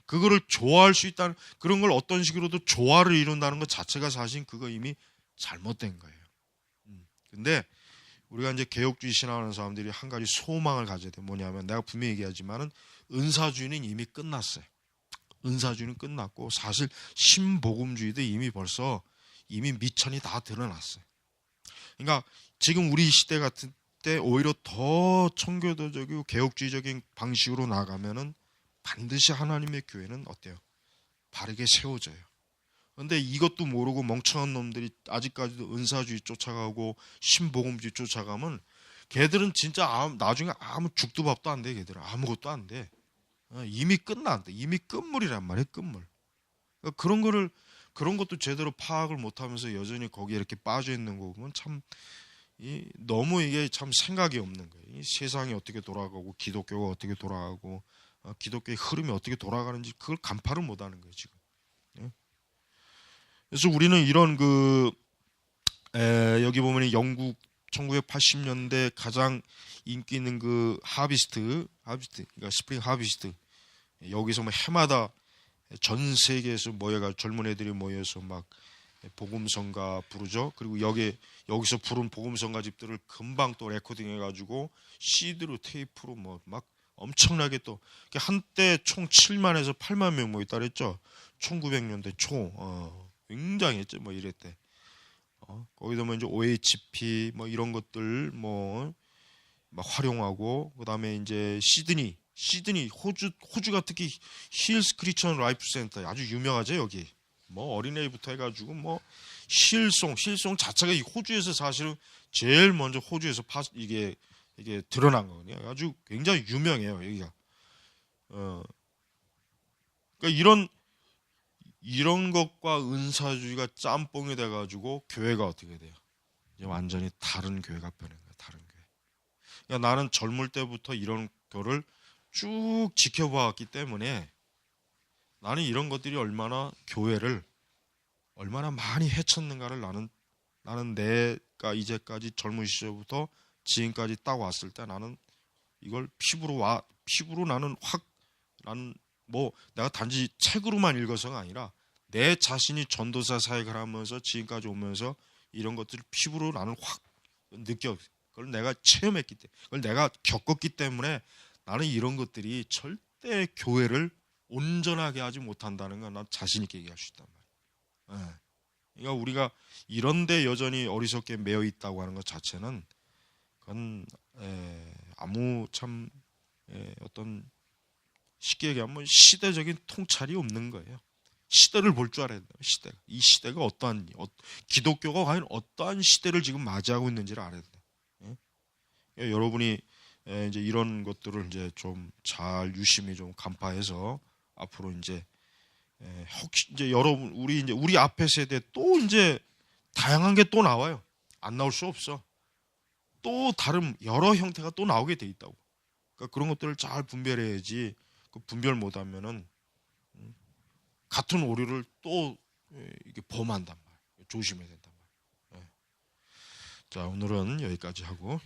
그거를 좋아할 수 있다는, 그런 걸 어떤 식으로도 조화를 이룬다는 것 자체가 사실 그거 이미 잘못된 거예요. 근데 우리가 이제 개혁주의 신앙하는 사람들이 한 가지 소망을 가져야 돼. 뭐냐면, 내가 분명히 얘기하지만은 은사주의는 이미 끝났어요. 은사주의는 끝났고 사실 신복음주의도 이미 벌써 이미 미천이 다 드러났어요. 그러니까 지금 우리 시대 같은 때 오히려 더 청교도적이고 개혁주의적인 방식으로 나가면은 반드시 하나님의 교회는 어때요? 바르게 세워져요. 그런데 이것도 모르고 멍청한 놈들이 아직까지도 은사주의 쫓아가고 신복음주의 쫓아가면 걔들은 진짜 나중에 아무 죽도 밥도 안 돼. 걔들은 아무것도 안 돼. 이미 끝났대. 이미 끝물이란 말이에요. 끝물. 그러니까 그런 것도 제대로 파악을 못하면서 여전히 거기에 이렇게 빠져 있는 거 보면 참 너무 이게 참 생각이 없는 거예요. 이 세상이 어떻게 돌아가고 기독교가 어떻게 돌아가고 기독교의 흐름이 어떻게 돌아가는지 그걸 간파를 못하는 거예요 지금. 그래서 우리는 이런 여기 보면 영국 1980년대 가장 인기 있는 그 하비스트, 그러니까 스프링 하비스트, 여기서 뭐 해마다 전 세계에서 모여가 젊은 애들이 모여서 막 복음성가 부르죠. 그리고 여기서 부른 복음성가 집들을 금방 또 레코딩 해가지고 CD로 테이프로 뭐 막 엄청나게 또 한때 총 7만에서 8만 명 모였다 그랬죠. 1900년대 초 굉장했죠. 뭐 이랬대. 거기서 뭐 이제 OHP 뭐 이런 것들 뭐 막 활용하고, 그다음에 이제 시드니 호주가 특히 힐스 크리스천 라이프 센터 아주 유명하죠. 여기 뭐 어린애부터 해가지고 뭐 힐송 자체가 이 호주에서 사실은 제일 먼저 호주에서 이게 드러난 거거든요. 아주 굉장히 유명해요 여기가. 그러니까 이런 것과 은사주의가 짬뽕이 돼가지고 교회가 어떻게 돼요? 이제 완전히 다른 교회가 변한 거예요. 다른 교회. 그러니까 나는 젊을 때부터 이런 거를 쭉 지켜봐왔기 때문에 나는 이런 것들이 얼마나 교회를 얼마나 많이 해쳤는가를 나는 내가 이제까지 젊은 시절부터 지금까지 딱 왔을 때 나는 이걸 피부로 나는 뭐 내가 단지 책으로만 읽어서가 아니라 내 자신이 전도사 사역을 하면서 지금까지 오면서 이런 것들을 피부로 나는 확 느껴. 그걸 내가 체험했기 때문에, 그걸 내가 겪었기 때문에 나는 이런 것들이 절대 교회를 온전하게 하지 못한다는 건 난 자신 있게 얘기할 수 있단 말이에요. 예. 그러니까 우리가 이런데 여전히 어리석게 매여 있다고 하는 것 자체는 그건 아무 참 어떤 쉽게 얘기하면 시대적인 통찰이 없는 거예요. 시대를 볼 줄 알아야 돼요. 이 시대가 기독교가 과연 어떠한 시대를 지금 맞이하고 있는지를 알아야 돼요. 예? 여러분이 이제 이런 것들을 이제 좀 잘 유심히 좀 간파해서 앞으로 이제 혹시 이제 여러분 우리 앞에 세대 또 이제 다양한 게 또 나와요. 안 나올 수 없어. 또 다른 여러 형태가 또 나오게 돼 있다고. 그러니까 그런 것들을 잘 분별해야지. 그 분별 못하면은 같은 오류를 또 이게 범한단 말이에요. 조심해야 된단 말이에요. 자, 오늘은 여기까지 하고.